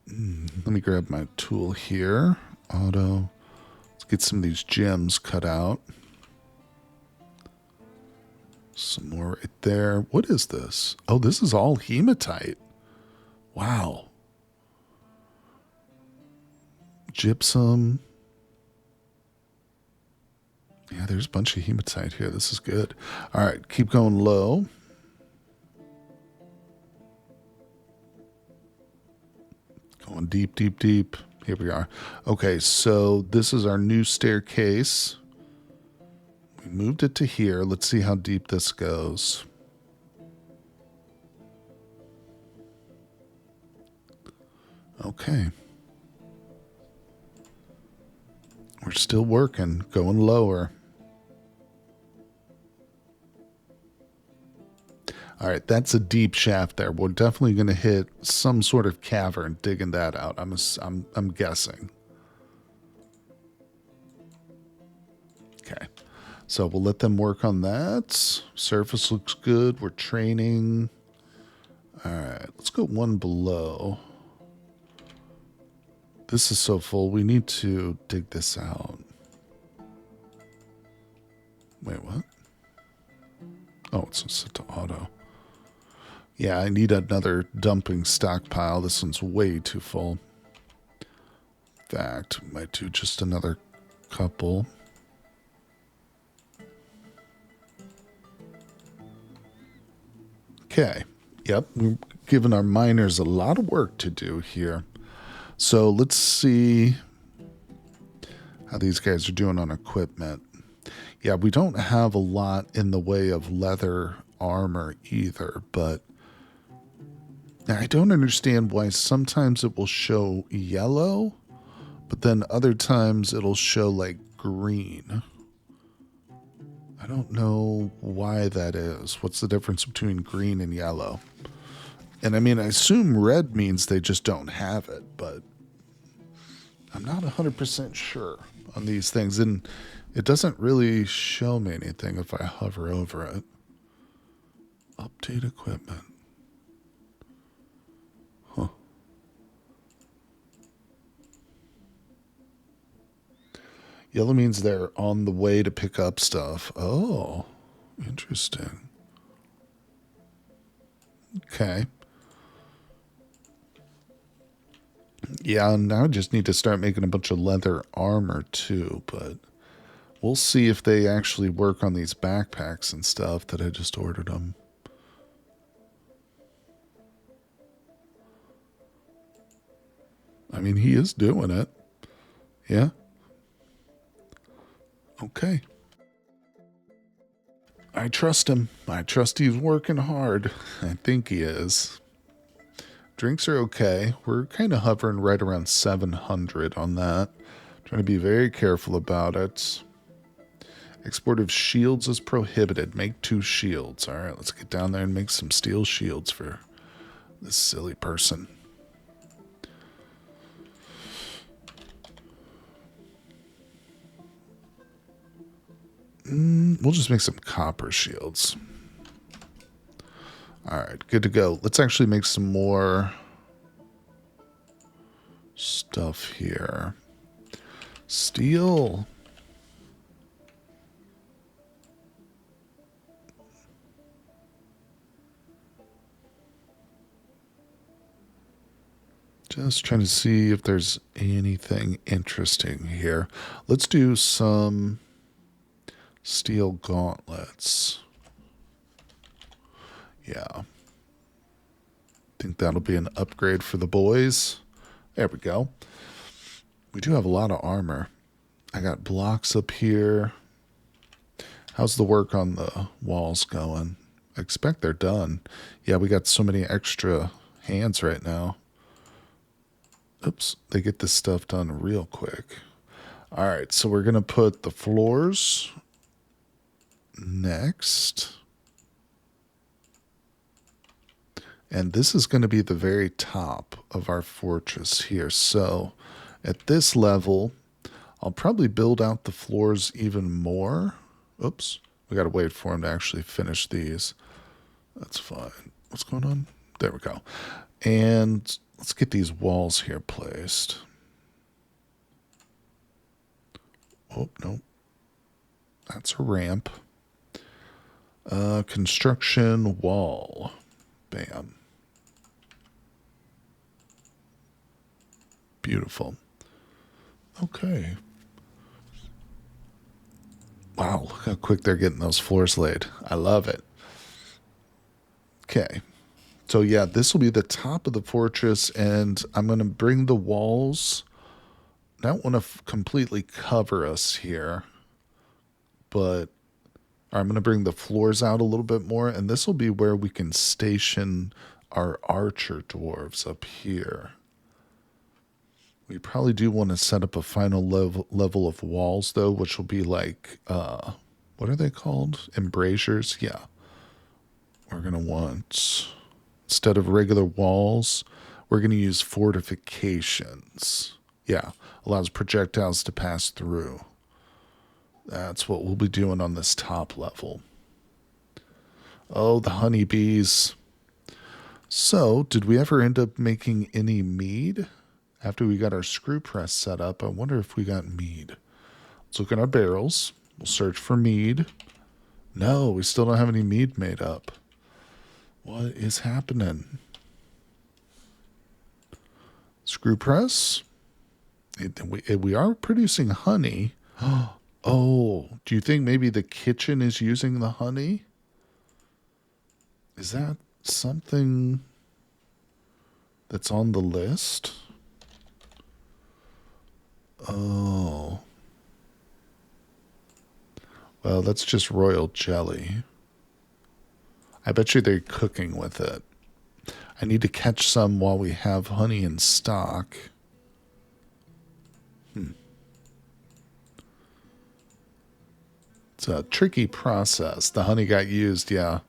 Let me grab my tool here. Auto. Let's get some of these gems cut out. Some more right there. What is this? Oh, this is all hematite. Wow. Gypsum. Yeah, there's a bunch of hematite here. This is good. All right, keep going low. Going deep, deep, deep. Here we are. Okay, so this is our new staircase. We moved it to here. Let's see how deep this goes. Okay. We're still working, going lower. All right, that's a deep shaft there. We're definitely going to hit some sort of cavern digging that out. I'm guessing. Okay, so we'll let them work on that. Surface looks good. We're training. All right, let's go one below. This is so full. We need to dig this out. Wait, what? Oh, it's set to auto. Yeah, I need another dumping stockpile. This one's way too full. In fact, might do just another couple. Okay. Yep, we're giving our miners a lot of work to do here. So let's see how these guys are doing on equipment. Yeah, we don't have a lot in the way of leather armor either, but I don't understand why sometimes it will show yellow, but then other times it'll show like green. I don't know why that is. What's the difference between green and yellow? And I mean, I assume red means they just don't have it, but I'm not 100% sure on these things. And it doesn't really show me anything if I hover over it. Update equipment. Huh. Yellow means they're on the way to pick up stuff. Oh, interesting. Okay. Yeah, now I just need to start making a bunch of leather armor too, but we'll see if they actually work on these backpacks and stuff that I just ordered them. I mean, he is doing it. Yeah. Okay. I trust him. I trust he's working hard. I think he is. Drinks are okay. We're kind of hovering right around 700 on that. Trying to be very careful about it. Export of shields is prohibited. Make 2 shields. All right, let's get down there and make some steel shields for this silly person. We'll just make some copper shields. All right, good to go. Let's actually make some more stuff here. Steel. Just trying to see if there's anything interesting here. Let's do some steel gauntlets. Yeah. Think that'll be an upgrade for the boys. There we go. We do have a lot of armor. I got blocks up here. How's the work on the walls going? I expect they're done. Yeah, we got so many extra hands right now. Oops, they get this stuff done real quick. All right, so we're going to put the floors next. And this is going to be the very top of our fortress here. So at this level, I'll probably build out the floors even more. Oops, we got to wait for him to actually finish these. That's fine. What's going on? There we go. And let's get these walls here placed. Oh, no. That's a ramp. Construction wall. Bam. Beautiful. Okay. Wow, look how quick they're getting those floors laid. I love it. Okay. So yeah, this will be the top of the fortress, and I'm going to bring the walls. I don't want to completely cover us here, but I'm going to bring the floors out a little bit more, and this will be where we can station our archer dwarves up here. We probably do want to set up a final level of walls, though, which will be like, what are they called? Embrasures? Yeah. We're going to want, instead of regular walls, we're going to use fortifications. Yeah, allows projectiles to pass through. That's what we'll be doing on this top level. Oh, the honeybees. So, did we ever end up making any mead? After we got our screw press set up, I wonder if we got mead. Let's look at our barrels. We'll search for mead. No, we still don't have any mead made up. What is happening? Screw press. We are producing honey. Oh, do you think maybe the kitchen is using the honey? Is that something that's on the list? Oh. Well, that's just royal jelly. I bet you they're cooking with it. I need to catch some while we have honey in stock. It's a tricky process. The honey got used, yeah.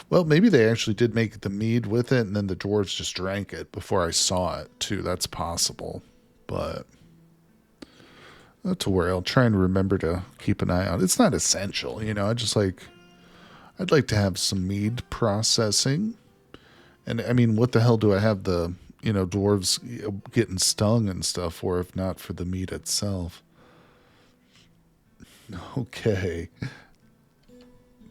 Well, maybe they actually did make the mead with it, and then the dwarves just drank it before I saw it, too. That's possible. But not to worry. I'll try and remember to keep an eye out. It's not essential, you know. I'd like to have some mead processing. And, I mean, what the hell do I have the, dwarves getting stung and stuff for, if not for the meat itself? Okay.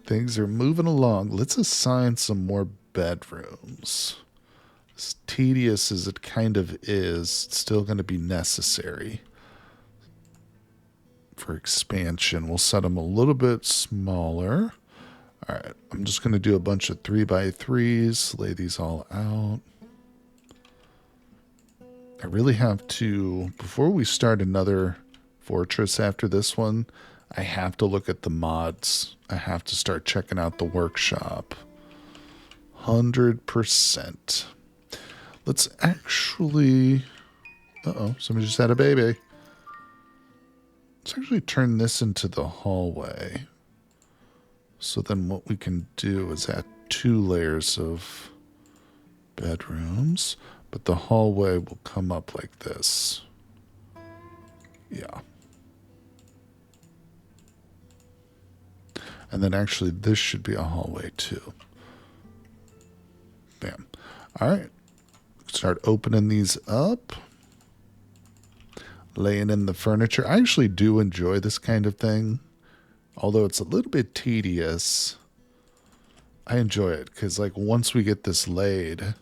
Things are moving along. Let's assign some more bedrooms. As tedious as it kind of is, it's still going to be necessary for expansion. We'll set them a little bit smaller. All right, I'm just going to do a bunch of 3x3s, lay these all out. I really have to, before we start another fortress after this one, I have to look at the mods. I have to start checking out the workshop. 100%. Let's actually... Uh-oh, somebody just had a baby. Let's actually turn this into the hallway. So then what we can do is add 2 layers of bedrooms, but the hallway will come up like this. Yeah. And then actually this should be a hallway too. Bam. All right. Start opening these up. Laying in the furniture. I actually do enjoy this kind of thing. Although it's a little bit tedious. I enjoy it because like once we get this laid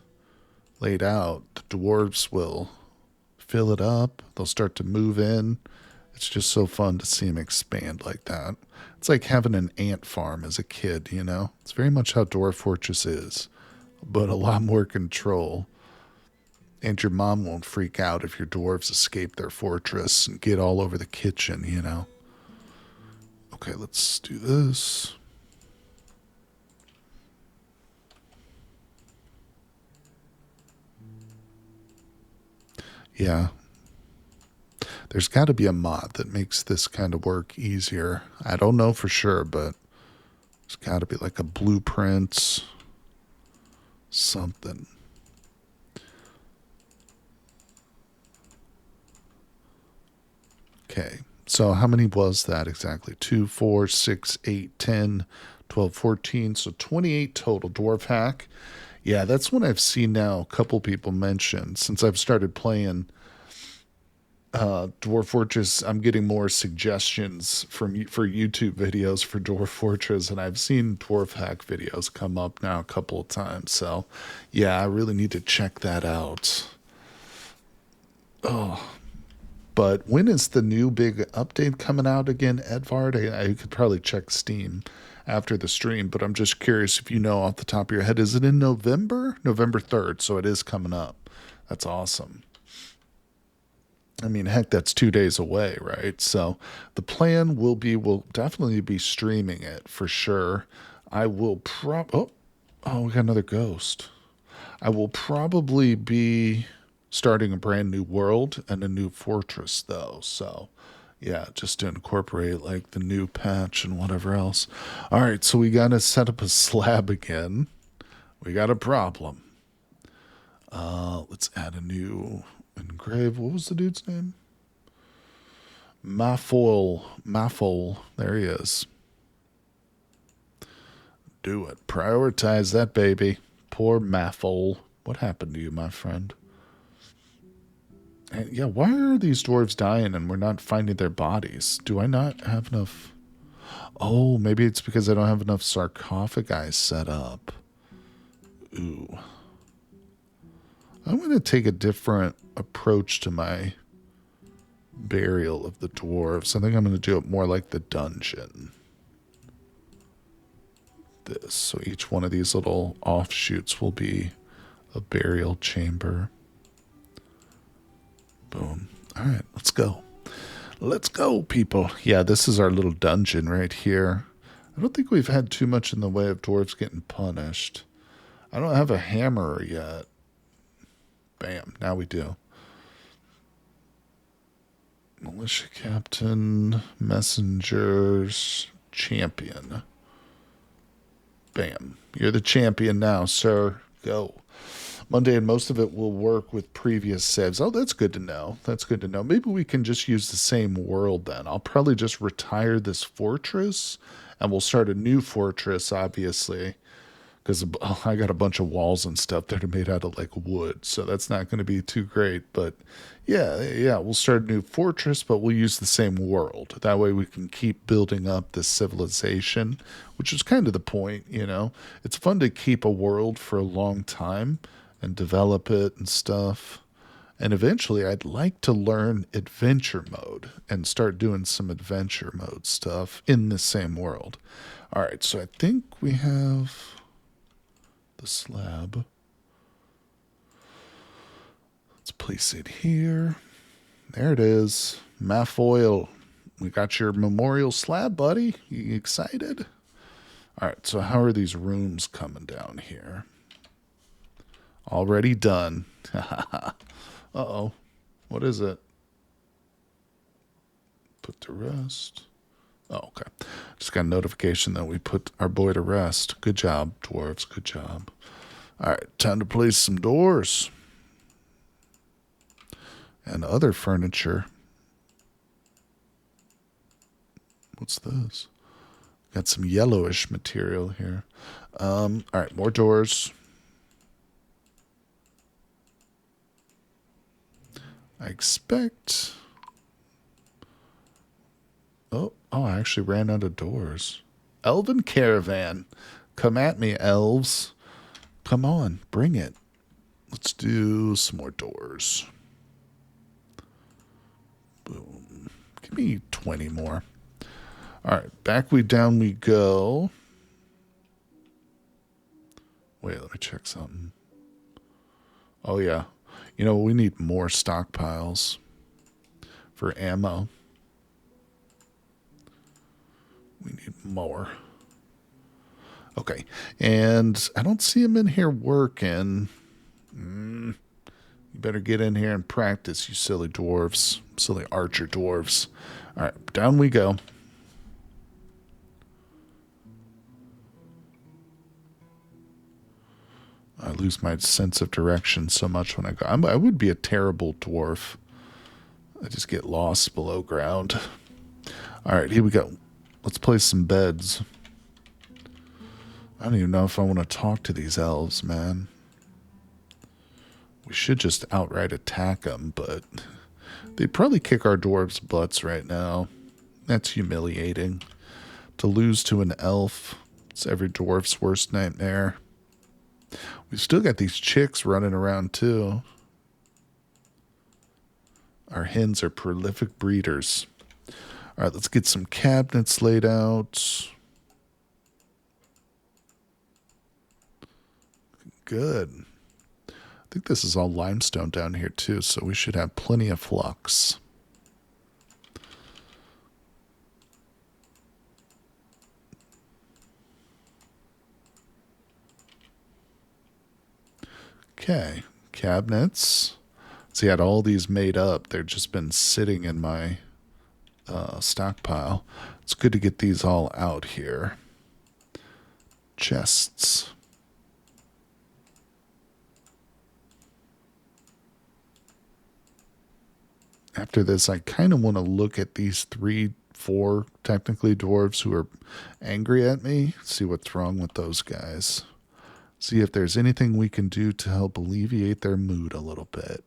out, the dwarves will fill it up. They'll start to move in. It's just so fun to see them expand like that. It's like having an ant farm as a kid, you know? It's very much how Dwarf Fortress is, but a lot more control. And your mom won't freak out if your dwarves escape their fortress and get all over the kitchen, you know? Okay, let's do this. Yeah. There's got to be a mod that makes this kind of work easier. I don't know for sure, but there's got to be like a blueprint, something. Okay, so how many was that exactly? 2, 4, 6, 8, 10, 12, 14. So 28 total dwarf hack. Yeah, that's what I've seen now a couple people mention since I've started playing Dwarf Fortress. I'm getting more suggestions for YouTube videos for Dwarf Fortress, and I've seen dwarf hack videos come up now a couple of times. So, yeah, I really need to check that out. Oh, but when is the new big update coming out again, Edvard? I could probably check Steam after the stream, but I'm just curious if you know off the top of your head. Is it in November? November 3rd, so it is coming up. That's awesome. I mean, heck, that's 2 days away, right? So the plan we'll definitely be streaming it for sure. I will we got another ghost. I will probably be starting a brand new world and a new fortress though. So yeah, just to incorporate like the new patch and whatever else. All right, so we got to set up a slab again. We got a problem. Let's add a new engrave. What was the dude's name? Mafoil. There he is. Do it. Prioritize that baby. Poor Mafoil. What happened to you, my friend? And yeah, why are these dwarves dying and we're not finding their bodies? Do I not have enough? Oh, maybe it's because I don't have enough sarcophagi set up. Ooh. I'm going to take a different approach to my burial of the dwarves. I think I'm going to do it more like the dungeon. This. So each one of these little offshoots will be a burial chamber. Boom. All right, let's go. Let's go, people. Yeah, this is our little dungeon right here. I don't think we've had too much in the way of dwarves getting punished. I don't have a hammer yet. Bam, now we do. Militia captain, messengers, champion. Bam. You're the champion now, sir. Go. Monday, and most of it will work with previous saves. Oh, that's good to know. That's good to know. Maybe we can just use the same world then. I'll probably just retire this fortress, and we'll start a new fortress, obviously, because I got a bunch of walls and stuff that are made out of, like, wood, so that's not going to be too great. But, yeah, we'll start a new fortress, but we'll use the same world. That way we can keep building up this civilization, which is kind of the point, you know? It's fun to keep a world for a long time and develop it and stuff. And eventually I'd like to learn adventure mode and start doing some adventure mode stuff in the same world. All right, so I think we have the slab. Let's place it here. There it is. Mafoil. We got your memorial slab, buddy. You excited? All right, so how are these rooms coming down here? Already done. Uh-oh. What is it? Put to rest. Oh, okay. Just got a notification that we put our boy to rest. Good job, dwarves. Good job. All right, time to place some doors. And other furniture. What's this? Got some yellowish material here. All right, more doors. I expect... Oh, I actually ran out of doors. Elven caravan. Come at me, elves. Come on, bring it. Let's do some more doors. Boom. Give me 20 more. All right, down we go. Wait, let me check something. Oh, yeah. You know, we need more stockpiles for ammo. We need more. Okay, and I don't see him in here working. You better get in here and practice, you silly dwarves. Silly archer dwarves. All right, down we go. I lose my sense of direction so much when I go. I would be a terrible dwarf. I just get lost below ground. All right, here we go. Let's place some beds. I don't even know if I want to talk to these elves, man. We should just outright attack them, but they'd probably kick our dwarves' butts right now. That's humiliating. To lose to an elf, it's every dwarf's worst nightmare. We've still got these chicks running around, too. Our hens are prolific breeders. All right, let's get some cabinets laid out. Good. I think this is all limestone down here, too, so we should have plenty of flux. Okay, cabinets. See, I had all these made up. They've just been sitting in my stockpile. It's good to get these all out here. Chests. After this, I kind of want to look at these 3, 4, technically dwarves who are angry at me. See what's wrong with those guys. See if there's anything we can do to help alleviate their mood a little bit.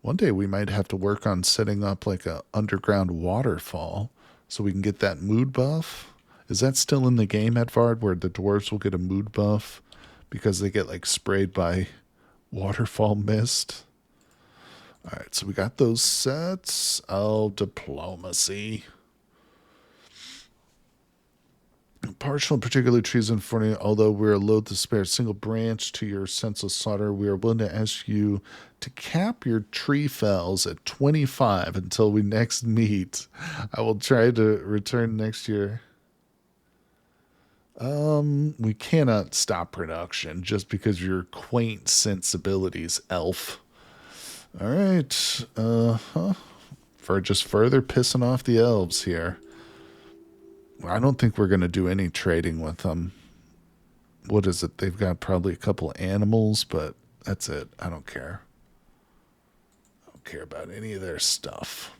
One day we might have to work on setting up like a underground waterfall so we can get that mood buff. Is that still in the game, Edvard, where the dwarves will get a mood buff because they get like sprayed by waterfall mist? All right, so we got those sets. Oh, diplomacy. Partial and particular treason for you, although we are loath to spare a single branch to your senseless slaughter, we are willing to ask you to cap your tree fells at 25 until we next meet. I will try to return next year. We cannot stop production just because of your quaint sensibilities, elf. All right. For just further pissing off the elves here. I don't think we're going to do any trading with them. What is it? They've got probably a couple animals, but that's it. I don't care. I don't care about any of their stuff.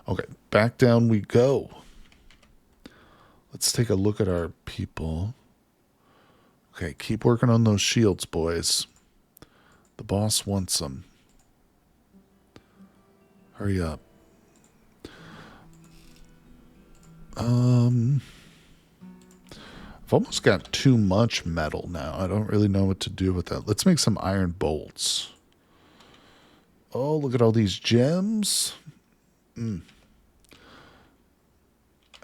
Okay, back down we go. Let's take a look at our people. Okay, keep working on those shields, boys. The boss wants them. Hurry up. I've almost got too much metal now. I don't really know what to do with that. Let's make some iron bolts. Oh, look at all these gems. And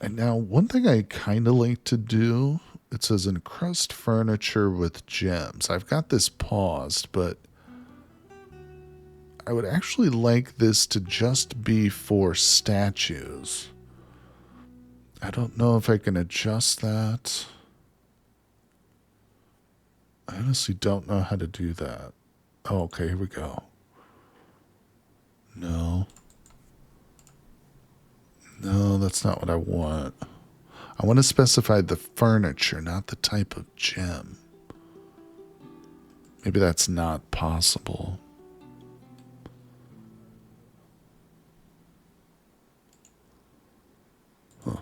now, one thing I kind of like to do, it says encrust furniture with gems. I've got this paused, but I would actually like this to just be for statues. I don't know if I can adjust that. I honestly don't know how to do that. Oh, okay, here we go. No. No, that's not what I want. I want to specify the furniture, not the type of gem. Maybe that's not possible. Huh.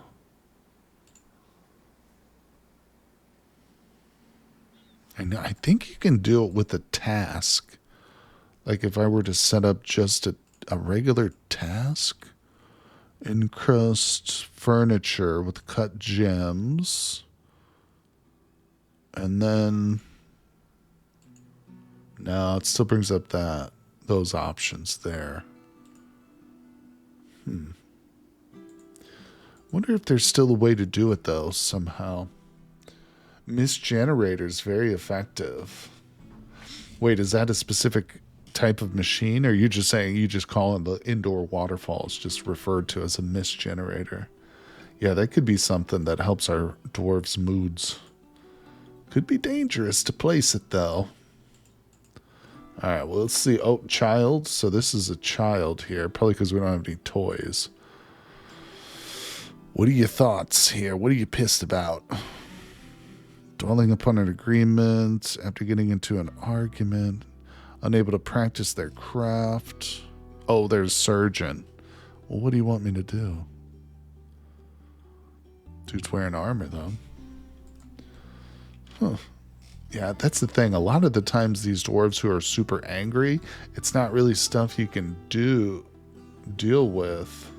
I think you can do it with a task. Like if I were to set up just a regular task. Encrust furniture with cut gems. And then... No, it still brings up those options there. Wonder if there's still a way to do it though, somehow. Mist generator is very effective. Wait, is that a specific type of machine, or are you just saying you just call it the indoor waterfalls, just referred to as a mist generator? Yeah, that could be something that helps our dwarves' moods. Could be dangerous to place it though. All right, well, let's see. Oh, child. So this is a child here, probably because we don't have any toys. What are your thoughts here? What are you pissed about? Dwelling upon an agreement after getting into an argument. Unable to practice their craft. Oh, there's surgeon. Well, what do you want me to do? Dude's wearing armor, though. Huh. Yeah, that's the thing. A lot of the times these dwarves who are super angry, it's not really stuff you can deal with.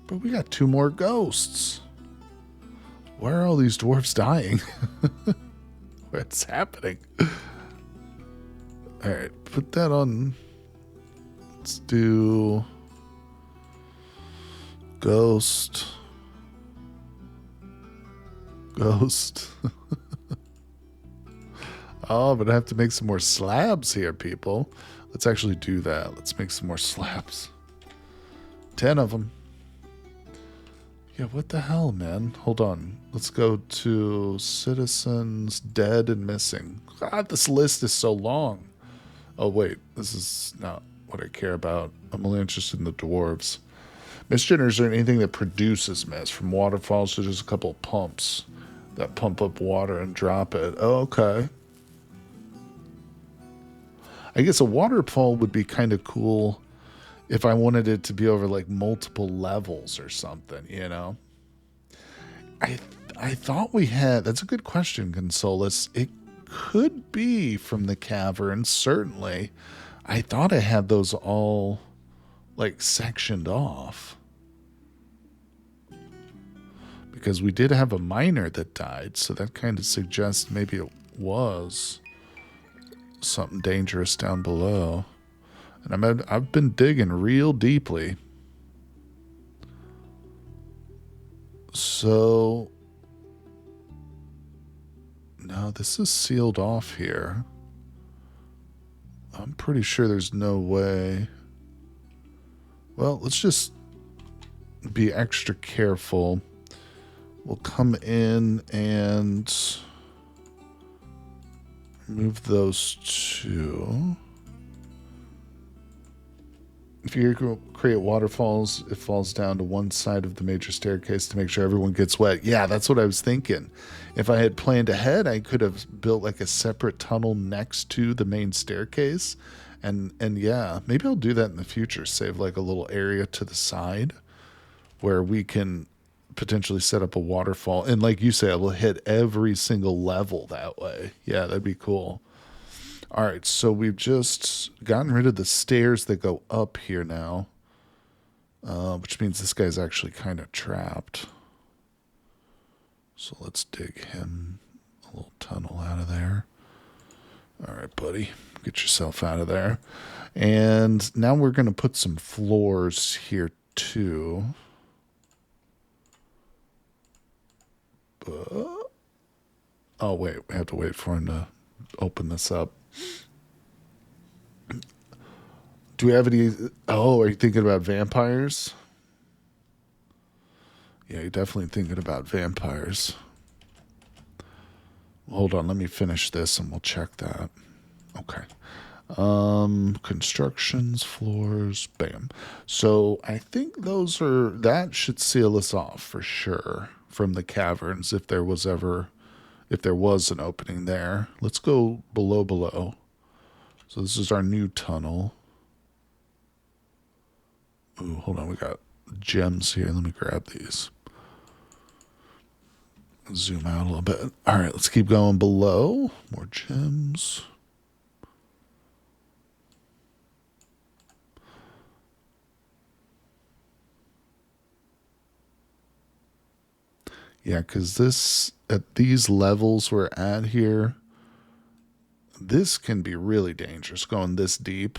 But we got 2 more ghosts. Why are all these dwarves dying? What's happening? Alright, put that on. Let's do ghost. Ghost. Oh, but I have to make some more slabs here, people. Let's actually do that. Let's make some more slabs. 10 of them. Yeah, what the hell, man? Hold on. Let's go to citizens dead and missing. God, this list is so long. Oh, wait. This is not what I care about. I'm only interested in the dwarves. Mist generators are anything that produces mist, from waterfalls to just a couple of pumps that pump up water and drop it. Oh, okay. I guess a waterfall would be kind of cool if I wanted it to be over like multiple levels or something, you know? I thought we had... That's a good question, Consolus. It could be from the cavern, certainly. I thought I had those all like sectioned off. Because we did have a miner that died, so that kind of suggests maybe it was something dangerous down below. And I've been digging real deeply. So... No, this is sealed off here. I'm pretty sure there's no way. Well, let's just be extra careful. We'll come in and move those 2. If you create waterfalls, it falls down to one side of the major staircase to make sure everyone gets wet. Yeah, that's what I was thinking. If I had planned ahead, I could have built like a separate tunnel next to the main staircase. And yeah, maybe I'll do that in the future. Save like a little area to the side where we can potentially set up a waterfall. And like you say, I will hit every single level that way. Yeah, that'd be cool. All right, so we've just gotten rid of the stairs that go up here now, which means this guy's actually kind of trapped. So let's dig him a little tunnel out of there. All right, buddy, get yourself out of there. And now we're going to put some floors here too. Oh, wait, we have to wait for him to open this up. Do we have any... Oh, are you thinking about vampires? Yeah, you're definitely thinking about vampires. Hold on, let me finish this and we'll check that. Okay. Constructions, floors, bam. So I think that should seal us off for sure from the caverns if there was an opening there. Let's go below. So this is our new tunnel. Ooh, hold on, we got gems here. Let me grab these. Zoom out a little bit. All right, let's keep going below. More gems. Yeah, because at these levels we're at here, this can be really dangerous going this deep.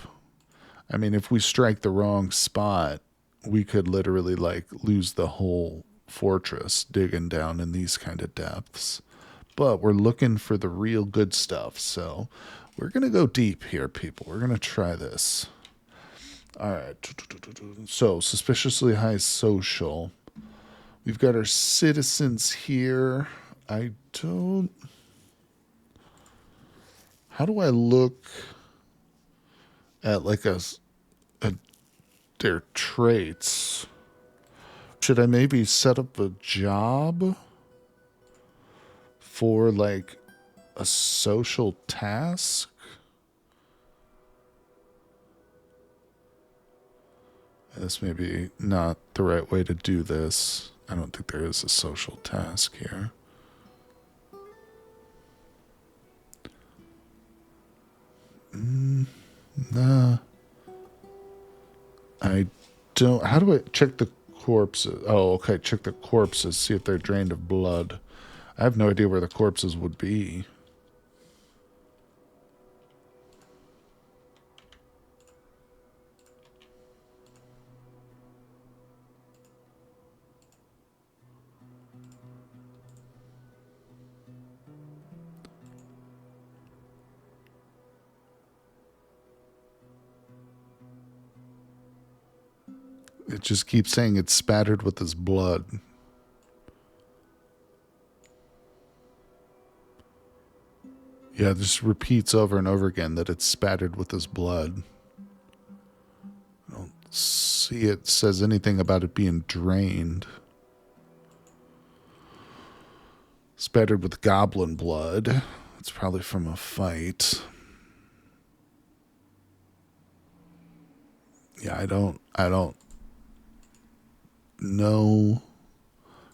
I mean, if we strike the wrong spot, we could literally like lose the whole fortress digging down in these kind of depths. But we're looking for the real good stuff, so we're going to go deep here, people. We're going to try this. All right. So, suspiciously high social. We've got our citizens here. How do I look at like their traits? Should I maybe set up a job for like a social task? This may be not the right way to do this. I don't think there is a social task here. Nah. I don't. How do I check the corpses? Oh, okay. Check the corpses. See if they're drained of blood. I have no idea where the corpses would be. It just keeps saying it's spattered with his blood. Yeah, this repeats over and over again that it's spattered with his blood. I don't see it says anything about it being drained. Spattered with goblin blood. It's probably from a fight. Yeah, I don't know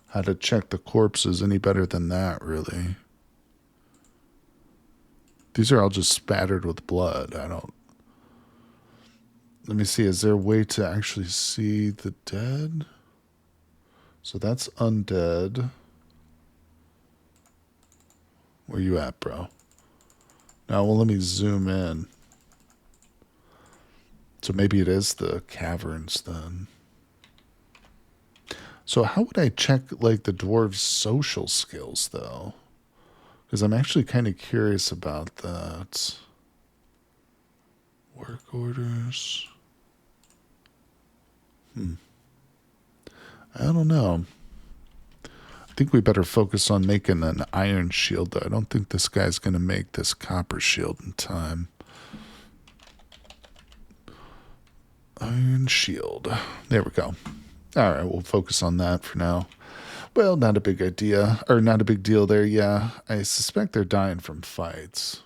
how to check the corpses any better than that, really. These are all just spattered with blood. Let me see, is there a way to actually see the dead? So that's undead. Where you at, bro? Now, well, let me zoom in. So maybe it is the caverns then. So how would I check, like, the dwarves' social skills, though? Because I'm actually kind of curious about that. Work orders. I don't know. I think we better focus on making an iron shield, though. I don't think this guy's going to make this copper shield in time. Iron shield. There we go. All right, we'll focus on that for now. Well, not a big idea, or not a big deal there, yeah. I suspect they're dying from fights.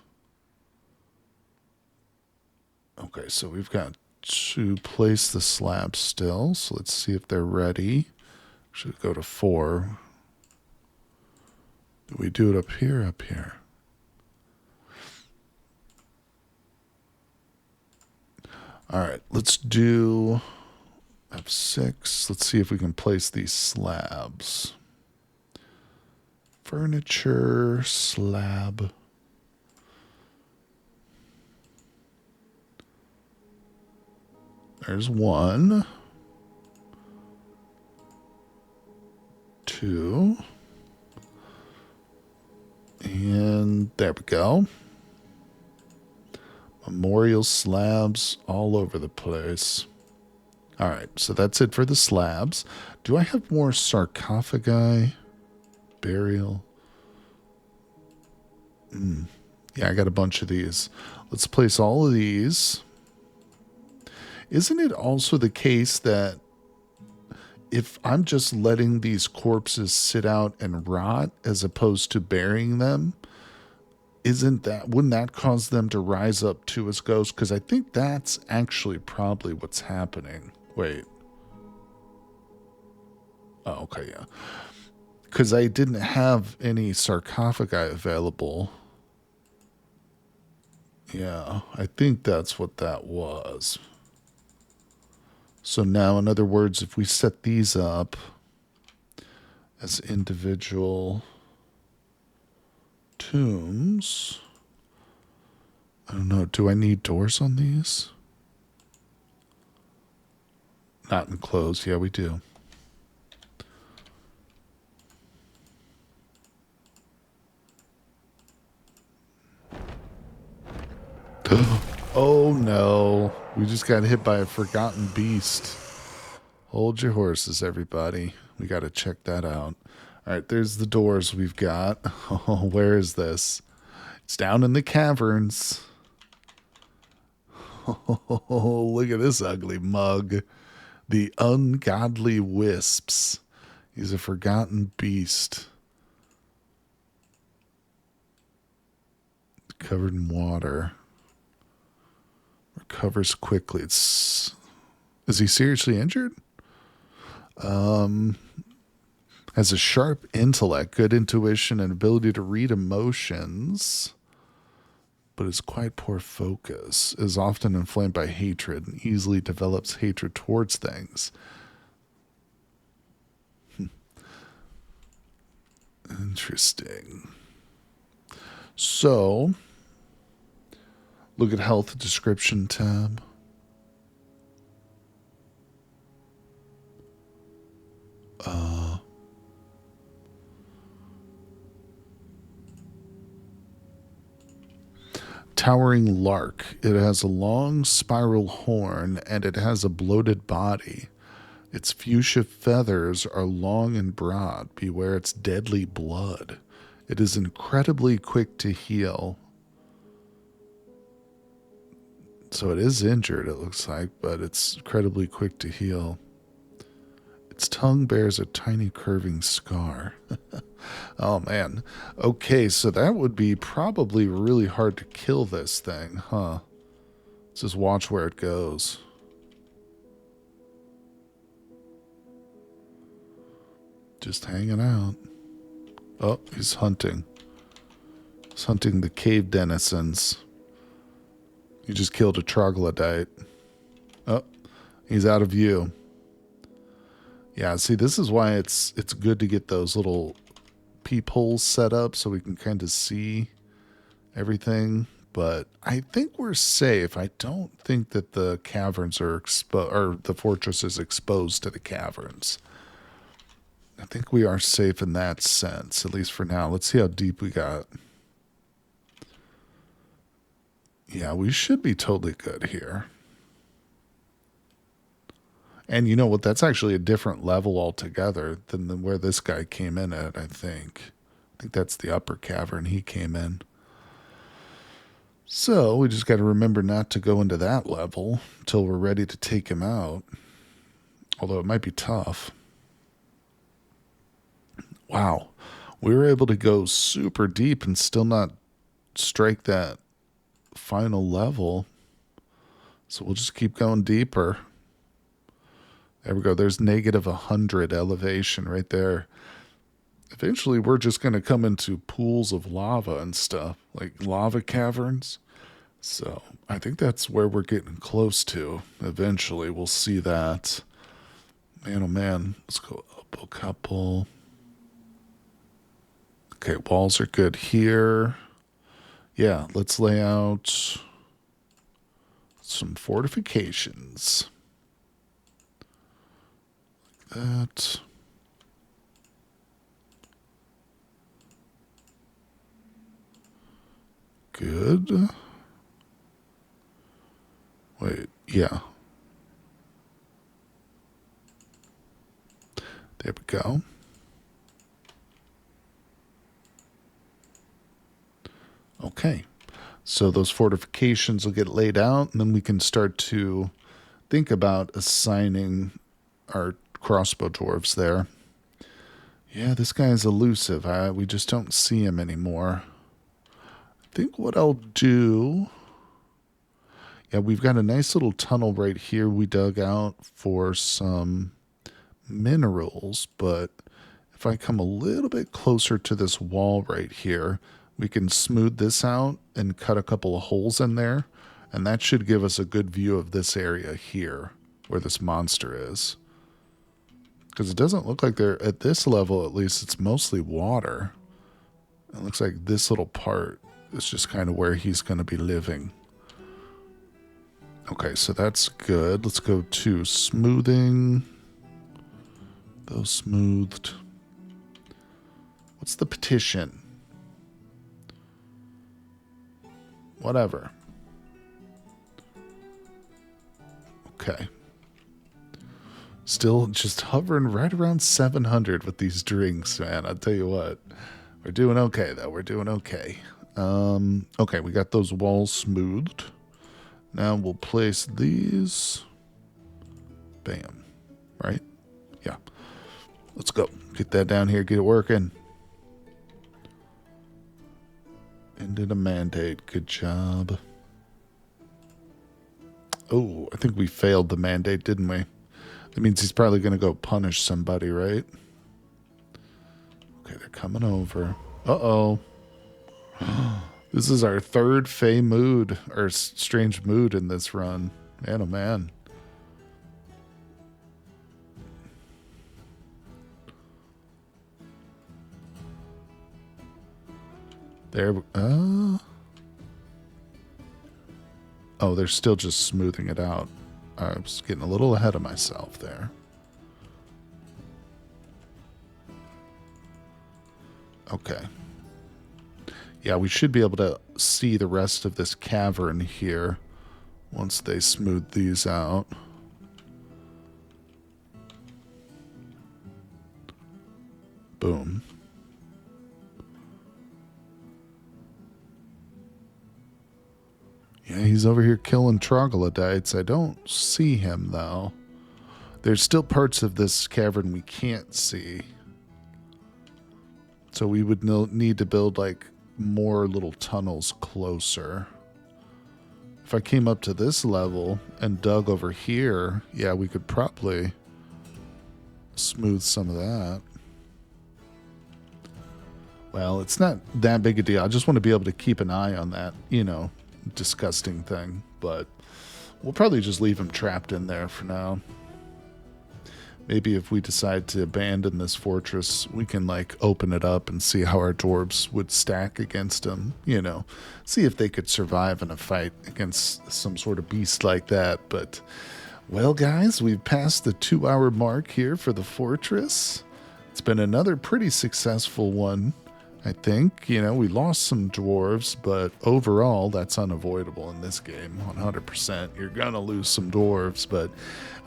Okay, so we've got to place the slab still, so let's see if they're ready. Should go to 4. Do we do it up here? Up here. All right, let's do F6. Let's see if we can place these slabs. Furniture, slab. There's 1. 2. And there we go. Memorial slabs all over the place. All right, so that's it for the slabs. Do I have more sarcophagi? Burial? Yeah, I got a bunch of these. Let's place all of these. Isn't it also the case that if I'm just letting these corpses sit out and rot as opposed to burying them, wouldn't that cause them to rise up too as ghosts? Because I think that's actually probably what's happening. Wait. Oh, okay, yeah. Because I didn't have any sarcophagi available. Yeah, I think that's what that was. So now, in other words, if we set these up as individual tombs, I don't know, do I need doors on these? Not enclosed. Yeah, we do. Oh no, we just got hit by a forgotten beast. Hold your horses, everybody. We got to check that out. All right, there's the doors we've got. Oh, where is this? It's down in the caverns. Oh, look at this ugly mug. The ungodly wisps. He's a forgotten beast. Covered in water. Recovers quickly. Is he seriously injured? Has a sharp intellect, good intuition, and ability to read emotions, but is quite poor focus, is often inflamed by hatred, and easily develops hatred towards things. Interesting. So, look at health description tab. Towering lark. It has a long spiral horn and it has a bloated body. Its fuchsia feathers are long and broad. Beware its deadly blood. It is incredibly quick to heal. So it is injured, it looks like, but it's incredibly quick to heal. Its tongue bears a tiny curving scar. Oh, man. Okay, so that would be probably really hard to kill this thing, huh? Let's just watch where it goes. Just hanging out. Oh, he's hunting. He's hunting the cave denizens. He just killed a troglodyte. Oh, he's out of view. Yeah, see, this is why it's good to get those little peepholes set up so we can kind of see everything. But I think we're safe. I don't think that the caverns are exposed, or the fortress is exposed to the caverns. I think we are safe in that sense, at least for now. Let's see how deep we got. Yeah, we should be totally good here. And you know what? That's actually a different level altogether than where this guy came in at, I think. I think that's the upper cavern he came in. So we just got to remember not to go into that level until we're ready to take him out. Although it might be tough. Wow. We were able to go super deep and still not strike that final level. So we'll just keep going deeper. There we go. There's negative 100 elevation right there. Eventually, we're just going to come into pools of lava and stuff, like lava caverns. So I think that's where we're getting close to. Eventually, we'll see that. Man, oh man. Let's go up a couple. Okay, walls are good here. Yeah, let's lay out some fortifications. That. Good. Wait, yeah. There we go. Okay. So those fortifications will get laid out, and then we can start to think about assigning our crossbow dwarves there. Yeah, this guy is elusive. We just don't see him anymore. I think what I'll do... Yeah, we've got a nice little tunnel right here we dug out for some minerals, but if I come a little bit closer to this wall right here, we can smooth this out and cut a couple of holes in there, and that should give us a good view of this area here where this monster is. Because it doesn't look like they're, at this level at least, it's mostly water. It looks like this little part is just kind of where he's going to be living. Okay, so that's good. Let's go to smoothing. Those smoothed. What's the petition? Whatever. Okay. Still just hovering right around 700 with these drinks, man. I'll tell you what. We're doing okay, though. We're doing okay. Okay, we got those walls smoothed. Now we'll place these. Bam. Right? Yeah. Let's go. Get that down here. Get it working. Ended a mandate. Good job. Oh, I think we failed the mandate, didn't we? That means he's probably going to go punish somebody, right? Okay, they're coming over. Uh-oh. This is our third Fey mood, or strange mood in this run. Man, oh man. There, oh, they're still just smoothing it out. I was getting a little ahead of myself there. Okay. Yeah, we should be able to see the rest of this cavern here once they smooth these out. Boom. Yeah, he's over here killing troglodytes. I don't see him, though. There's still parts of this cavern we can't see. So we would need to build, like, more little tunnels closer. If I came up to this level and dug over here, yeah, we could probably smooth some of that. Well, it's not that big a deal. I just want to be able to keep an eye on that, you know, disgusting thing. But we'll probably just leave him trapped in there for now. Maybe if we decide to abandon this fortress, we can, like, open it up and see how our dwarves would stack against him. You know, see if they could survive in a fight against some sort of beast like that. But, well, guys, we've passed the 2-hour mark here for the fortress. It's been another pretty successful one, I think. You know, we lost some dwarves, but overall, that's unavoidable in this game, 100%. You're going to lose some dwarves, but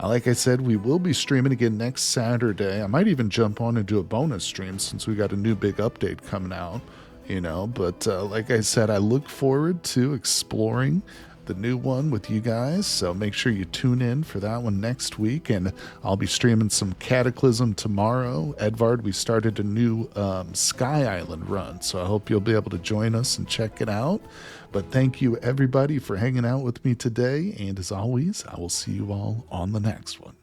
like I said, we will be streaming again next Saturday. I might even jump on and do a bonus stream since we got a new big update coming out, you know. But like I said, I look forward to exploring the new one with you guys, so make sure you tune in for that one next week. And I'll be streaming some Cataclysm tomorrow. Edvard, we started a new Sky Island run, so I hope you'll be able to join us and check it out. But thank you everybody for hanging out with me today, and as always, I will see you all on the next one.